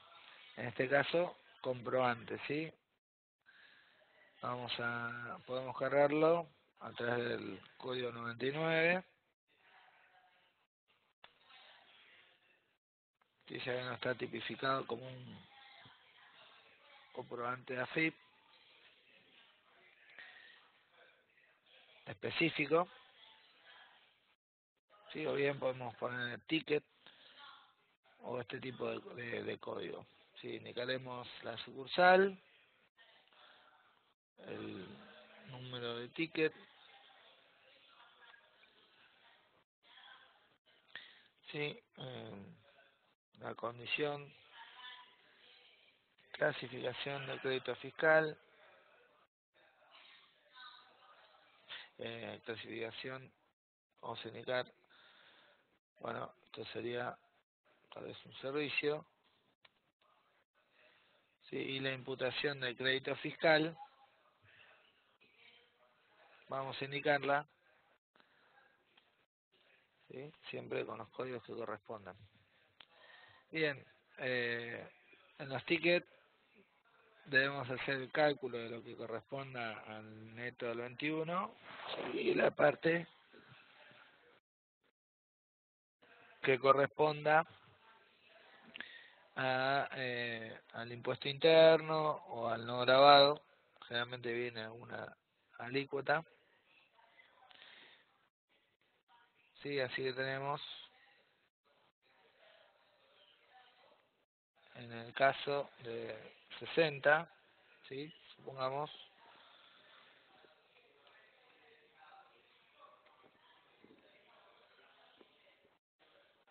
Speaker 1: en este caso comprobante, ¿sí? Podemos cargarlo a través del código 99, que ya no está tipificado como un comprobante de AFIP específico, ¿sí? O bien podemos poner el ticket o este tipo de código. ¿Sí? Indicaremos la sucursal, el número de ticket, ¿sí? La condición, clasificación de crédito fiscal, clasificación o indicar, bueno, esto sería tal vez un servicio, ¿sí? Y la imputación del crédito fiscal, vamos a indicarla, ¿sí? Siempre con los códigos que correspondan. Bien, en los tickets debemos hacer el cálculo de lo que corresponda al neto del 21 y la parte que corresponda al impuesto interno o al no grabado. Generalmente viene una alícuota. Sí, así que tenemos, en el caso de 60, ¿sí? Supongamos,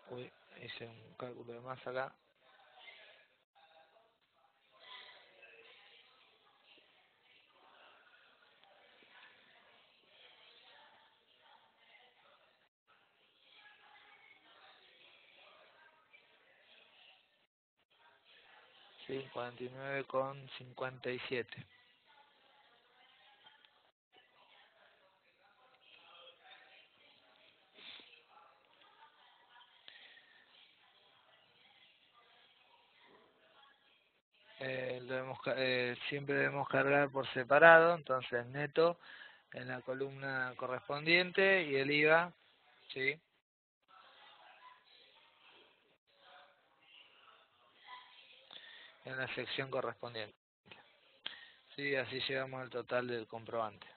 Speaker 1: uy, hice un cálculo de más acá. Sí, 49,57. Siempre debemos cargar por separado, entonces neto en la columna correspondiente y el IVA, ¿sí? En la sección correspondiente. Sí, así llegamos al total del comprobante.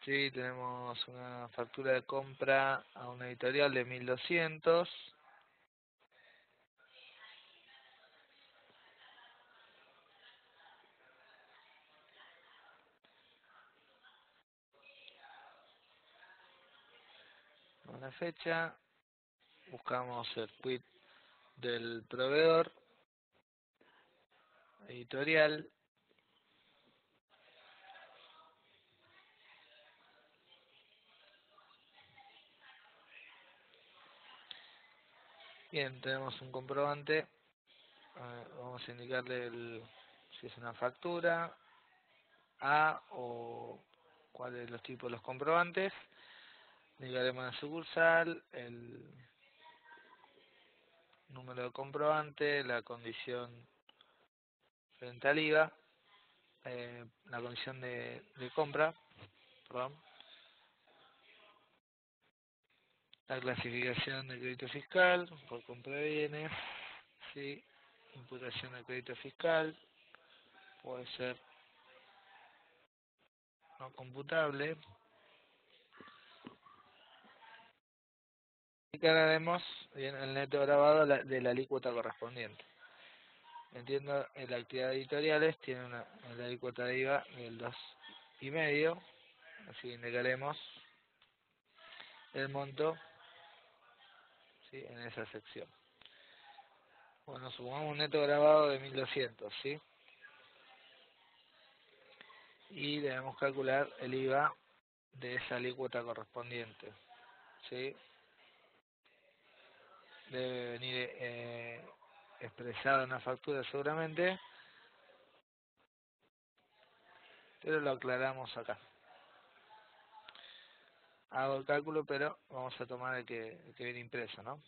Speaker 1: Sí, tenemos una factura de compra a una editorial de 1200. Una fecha, buscamos el quit del proveedor editorial. Bien, tenemos un comprobante. Vamos a indicarle si es una factura A o cuáles los tipos de los comprobantes. Indicaremos la sucursal, el número de comprobante, la condición frente al IVA, la condición de compra, perdón, la clasificación de crédito fiscal por compra de bienes, sí, imputación de crédito fiscal, puede ser no computable. Y cargaremos bien el neto grabado de la alícuota correspondiente. Entiendo, en la actividad editoriales tiene la alícuota de IVA del 2,5, así que indicaremos el monto, ¿sí? En esa sección. Bueno, sumamos un neto grabado de 1200, ¿sí? Y debemos calcular el IVA de esa alícuota correspondiente, ¿sí? Debe venir expresado en la factura seguramente, pero lo aclaramos acá. hago el cálculo, pero vamos a tomar el que viene impreso, ¿no?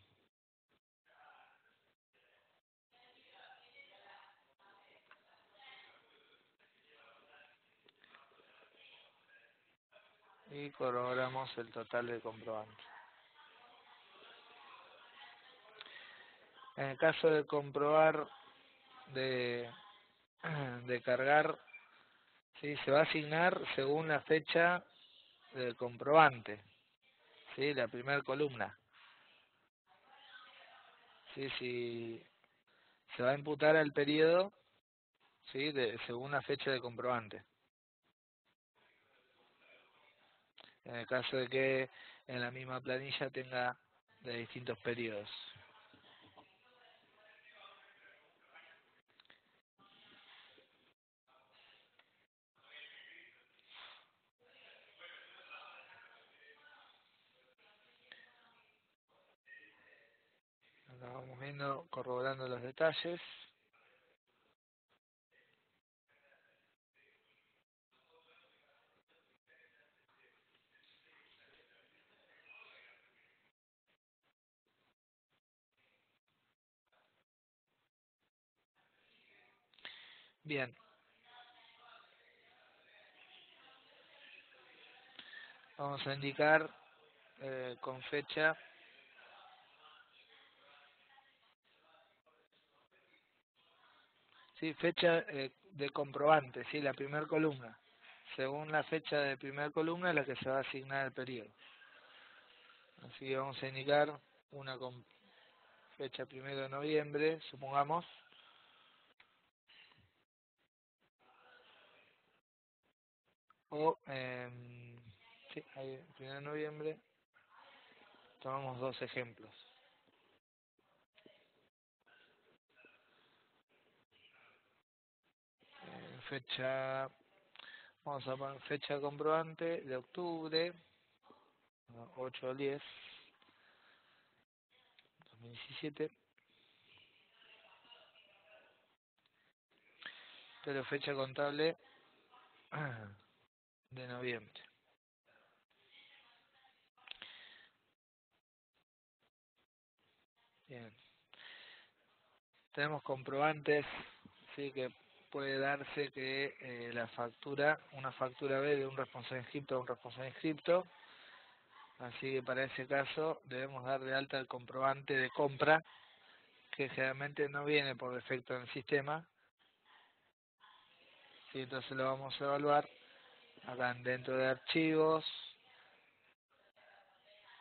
Speaker 1: Y corroboramos el total de comprobante. En el caso de comprobar, de, de cargar, ¿sí? Se va a asignar según la fecha del comprobante, ¿sí? La primera columna, ¿sí? Si se va a imputar al periodo, ¿sí? Según la fecha del comprobante. En el caso de que en la misma planilla tenga de distintos periodos. Ahora vamos viendo, corroborando los detalles. Bien, vamos a indicar con fecha, sí, fecha de comprobante, sí, la primera columna. Según la fecha de primera columna es la que se va a asignar el periodo. Así que vamos a indicar una con fecha 1 de noviembre, supongamos, o sí, ahí, 1 de noviembre, tomamos dos ejemplos. Fecha, vamos a poner fecha comprobante de octubre, 8 al 10, 2017, pero fecha contable de noviembre. Bien, tenemos comprobantes, sí, que puede darse que la factura, una factura B de un responsable inscripto a un responsable inscripto, así que para ese caso debemos dar de alta el comprobante de compra, que generalmente no viene por defecto en el sistema, sí, entonces lo vamos a evaluar acá dentro de archivos,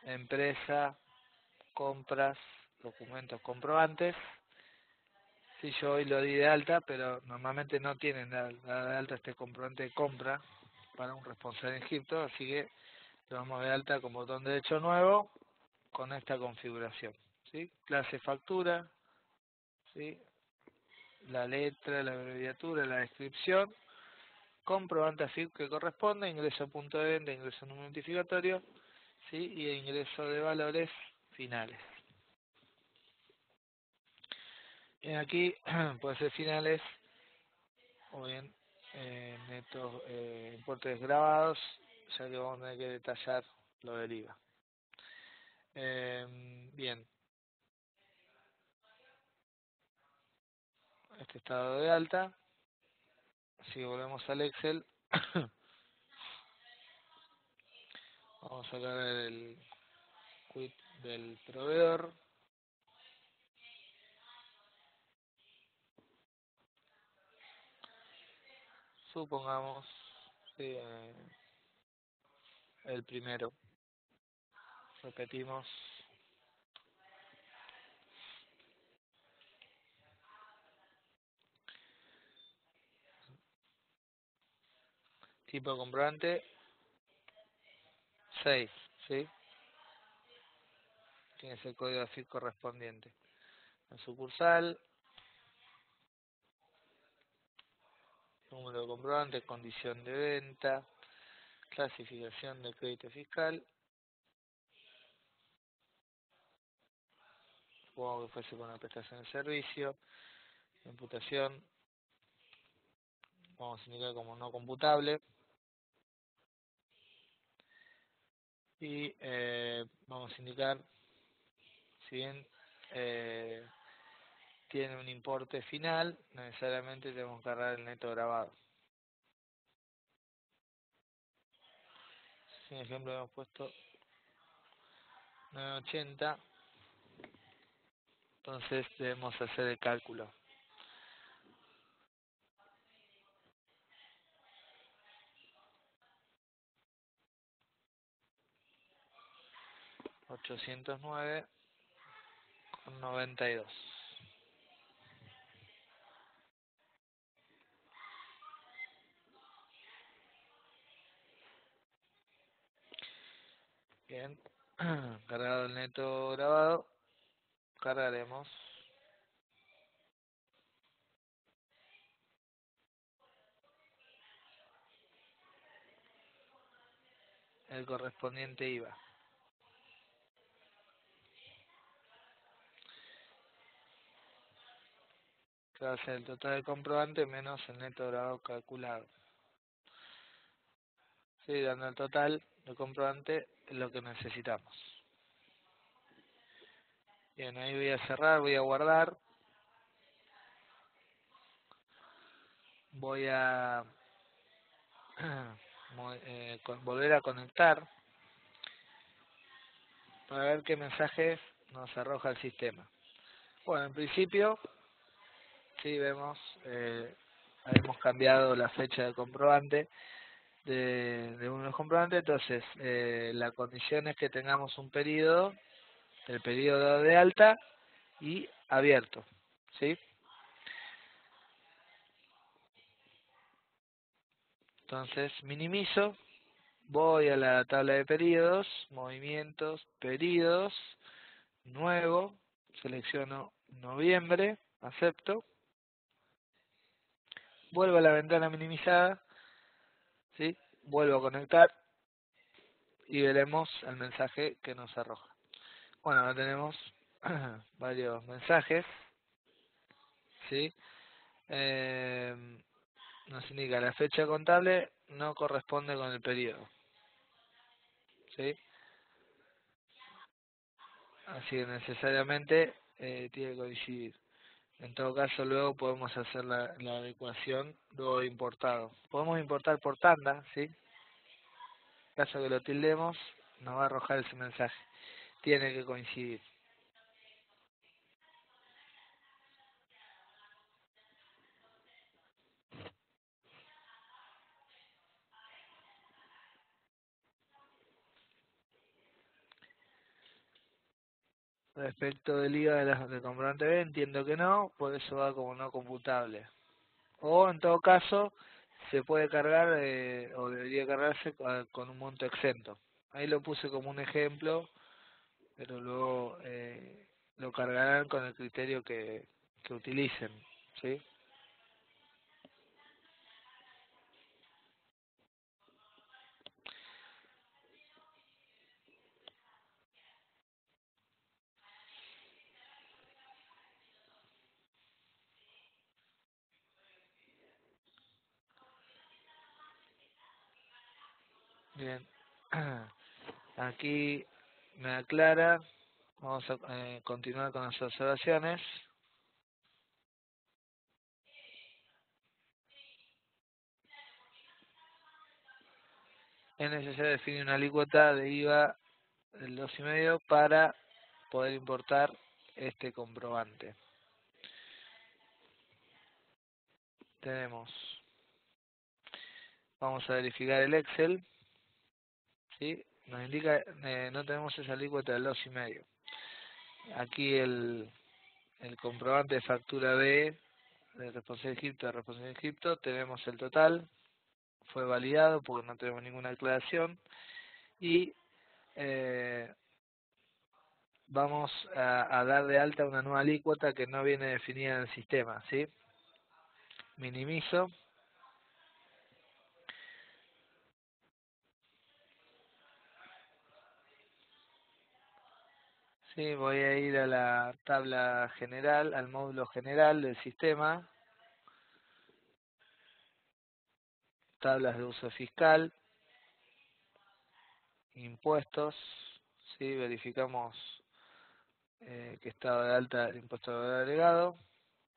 Speaker 1: empresa, compras, documentos comprobantes. Sí, yo hoy lo di de alta, pero normalmente no tienen dado de alta este comprobante de compra para un responsable inscripto, así que lo damos de alta como botón derecho nuevo con esta configuración, ¿sí? Clase factura, ¿sí? La letra, la abreviatura, la descripción, comprobante AFIP que corresponde, ingreso punto de venta, ingreso número identificatorio, ¿sí? Y ingreso de valores finales. Y aquí puede ser finales o bien netos importes grabados, ya que vamos a tener que detallar lo del IVA. Bien, este estado de alta, si volvemos al Excel, vamos a sacar el quit del proveedor, supongamos, sí, el primero, repetimos, tipo de comprobante 6, ¿sí? Tiene ese código AFIP correspondiente. La sucursal, número de comprobante, condición de venta, clasificación de crédito fiscal, supongo que fuese con la prestación de servicio, imputación, vamos a indicar como no computable, y vamos a indicar, si bien tiene un importe final, necesariamente tenemos que agarrar el neto grabado. Sin ejemplo hemos puesto 980, entonces debemos hacer el cálculo. $809,92. Bien, cargado el neto grabado, cargaremos el correspondiente IVA, que va a ser el total del comprobante menos el neto grabado calculado. Sí, dando el total del comprobante es lo que necesitamos. Bien, ahí voy a cerrar, voy a guardar, voy a volver a conectar para ver qué mensajes nos arroja el sistema. Bueno, en principio, sí vemos, hemos cambiado la fecha del comprobante de uno de los comprobantes, entonces la condición es que tengamos un periodo, el periodo de alta y abierto, ¿sí? Entonces minimizo, voy a la tabla de periodos, movimientos, periodos, nuevo, selecciono noviembre, acepto, vuelvo a la ventana minimizada, ¿sí? Vuelvo a conectar y veremos el mensaje que nos arroja. Bueno, ahora tenemos varios mensajes, ¿sí? Nos indica la fecha contable no corresponde con el periodo, ¿sí? Así que necesariamente tiene que coincidir. En todo caso, luego podemos hacer la adecuación luego de importado. Podemos importar por tanda, ¿sí? En caso que lo tildemos, nos va a arrojar ese mensaje. Tiene que coincidir. Respecto del IVA del comprobante B, entiendo que no, por eso va como no computable. O en todo caso, se puede cargar o debería cargarse con un monto exento. Ahí lo puse como un ejemplo, pero luego lo cargarán con el criterio que utilicen, ¿sí? Bien, aquí me aclara, vamos a continuar con las observaciones. Es necesario definir una alícuota de IVA del 2,5 para poder importar este comprobante. Tenemos, vamos a verificar el Excel, ¿sí? Nos indica, no tenemos esa alícuota del 2,5. Aquí el comprobante de factura B de responsable de Egipto, tenemos el total, fue validado porque no tenemos ninguna aclaración y vamos a dar de alta una nueva alícuota que no viene definida en el sistema, ¿sí? Minimizo. Sí, voy a ir a la tabla general, al módulo general del sistema, tablas de uso fiscal, impuestos, ¿sí? Verificamos que estado de alta el impuesto de valor agregado,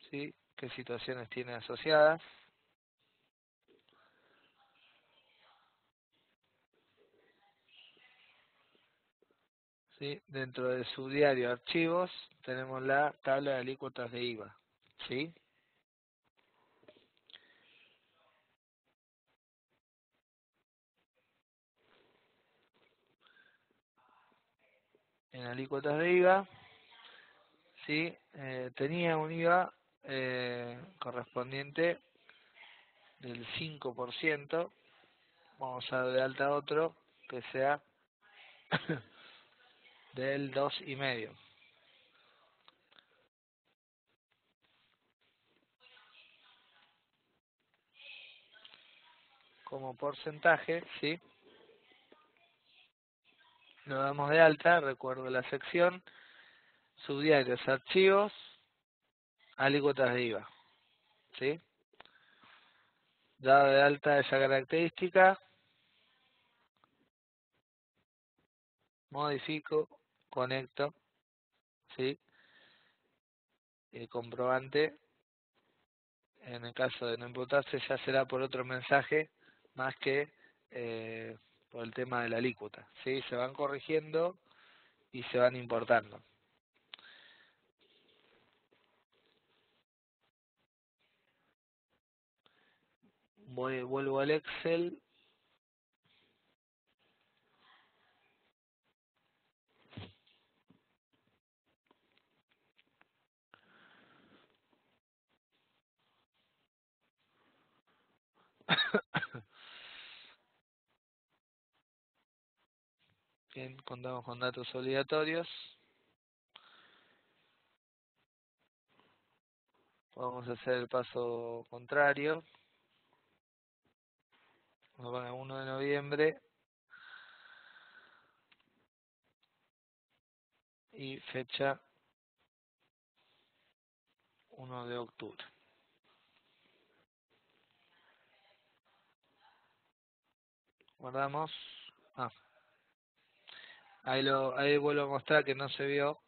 Speaker 1: ¿sí? Qué situaciones tiene asociadas. ¿Sí? Dentro de su diario archivos tenemos la tabla de alícuotas de IVA, ¿sí? En alícuotas de IVA, ¿sí? Tenía un IVA correspondiente del 5%. Vamos a dar de alta otro que sea del 2,5%. Como porcentaje, ¿sí? Lo damos de alta, recuerdo la sección, subdiarios, archivos, alícuotas de IVA, ¿sí? Dado de alta esa característica, modifico, conecto, ¿sí? El comprobante, en el caso de no imputarse, ya será por otro mensaje más que por el tema de la alícuota, ¿sí? Se van corrigiendo y se van importando. Vuelvo al Excel. Bien, contamos con datos obligatorios. Vamos a hacer el paso contrario. Vamos a poner 1 de noviembre y fecha 1 de octubre. Guardamos. Ah, ahí vuelvo a mostrar que no se vio.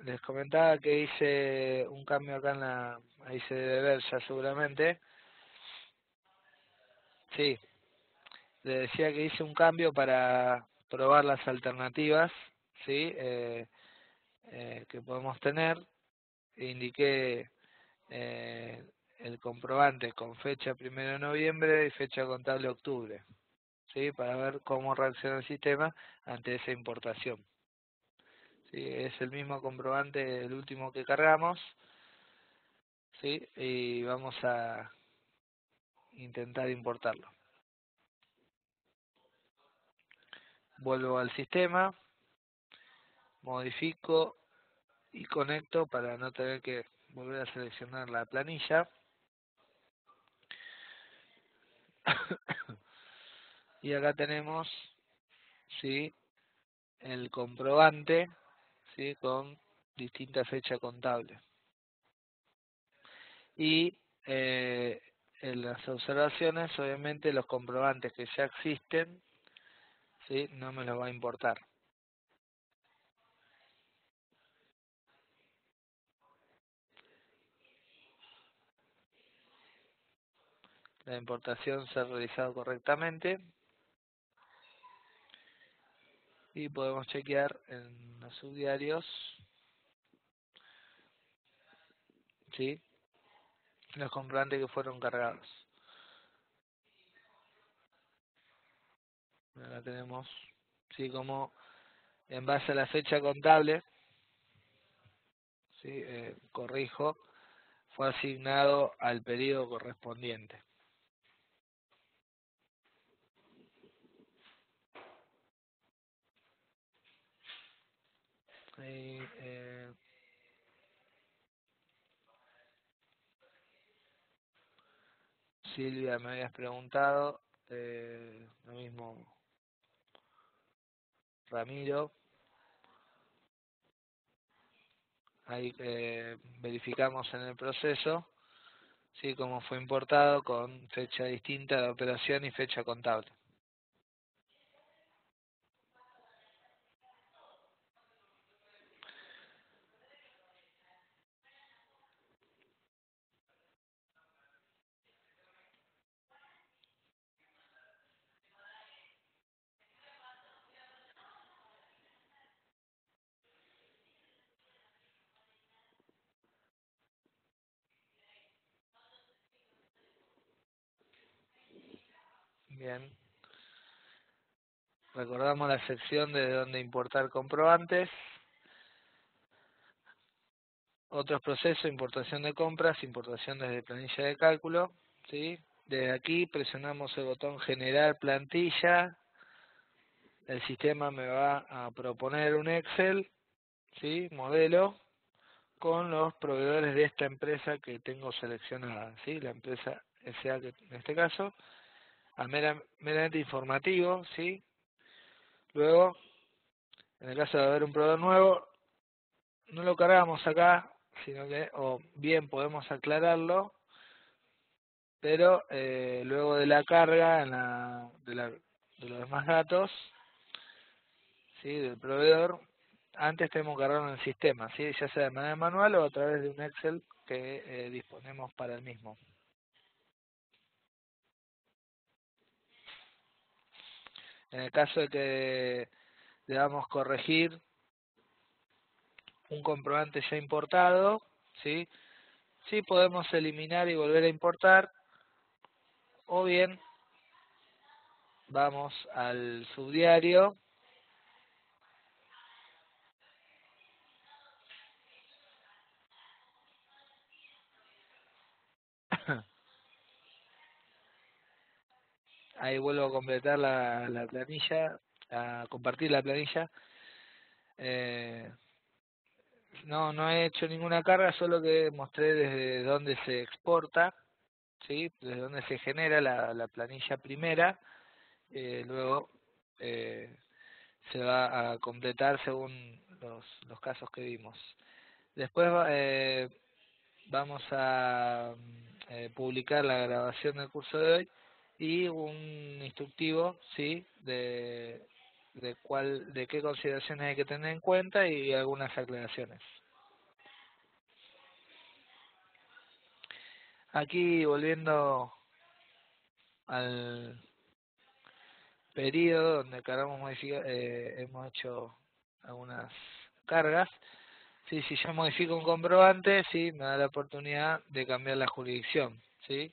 Speaker 1: Les comentaba que hice un cambio acá ahí se debe ver ya seguramente. Sí, le decía que hice un cambio para probar las alternativas, ¿sí? Que podemos tener. Indiqué eh, el comprobante con fecha 1 de noviembre y fecha contable octubre, ¿sí? Para ver cómo reacciona el sistema ante esa importación. ¿Sí? Es el mismo comprobante, el último que cargamos, ¿sí? Y vamos a intentar importarlo. Vuelvo al sistema, modifico y conecto para no tener que volver a seleccionar la planilla. Y acá tenemos, ¿sí? El comprobante, ¿sí? Con distinta fecha contable. Y en las observaciones, obviamente, los comprobantes que ya existen, ¿sí? No me los va a importar. La importación se ha realizado correctamente y podemos chequear en los subdiarios, ¿sí? Los comprobantes que fueron cargados. Acá tenemos, ¿sí? Como en base a la fecha contable, ¿sí? Corrijo, fue asignado al periodo correspondiente. Y, Silvia, me habías preguntado, lo mismo Ramiro, ahí verificamos en el proceso, ¿sí? Cómo fue importado con fecha distinta de operación y fecha contable. Bien, recordamos la sección de dónde importar comprobantes. Otros procesos: importación de compras, importación desde planilla de cálculo, ¿sí? Desde aquí presionamos el botón generar plantilla, el sistema me va a proponer un Excel, ¿sí? Modelo, con los proveedores de esta empresa que tengo seleccionada, ¿sí? La empresa SA, que en este caso, meramente informativo, ¿sí? Luego, en el caso de haber un proveedor nuevo, no lo cargamos acá, sino que, o bien podemos aclararlo, pero luego de la carga de los demás datos, ¿sí? Del proveedor, antes tenemos que cargarlo en el sistema, ¿sí? Ya sea de manera manual o a través de un Excel que disponemos para el mismo. En el caso de que debamos corregir un comprobante ya importado, ¿sí? Sí podemos eliminar y volver a importar, o bien vamos al subdiario, ahí vuelvo a completar la planilla, a compartir la planilla. Eh, no he hecho ninguna carga, solo que mostré desde dónde se exporta, ¿sí? Desde dónde se genera la planilla primera, luego se va a completar según los casos que vimos. Después vamos a publicar la grabación del curso de hoy y un instructivo, ¿sí? De qué consideraciones hay que tener en cuenta y algunas aclaraciones. Aquí, volviendo al periodo donde cargamos hemos hecho algunas cargas. Sí, si yo modifico un comprobante, sí, me da la oportunidad de cambiar la jurisdicción, ¿sí?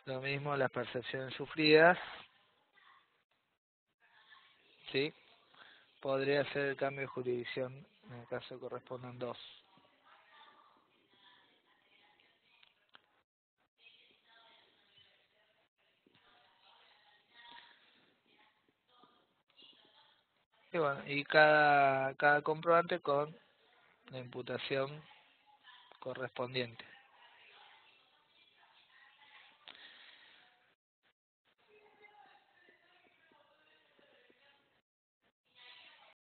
Speaker 1: Lo mismo las percepciones sufridas, ¿sí? Podría hacer el cambio de jurisdicción en el caso que correspondan dos. Y bueno, y cada comprobante con la imputación correspondiente.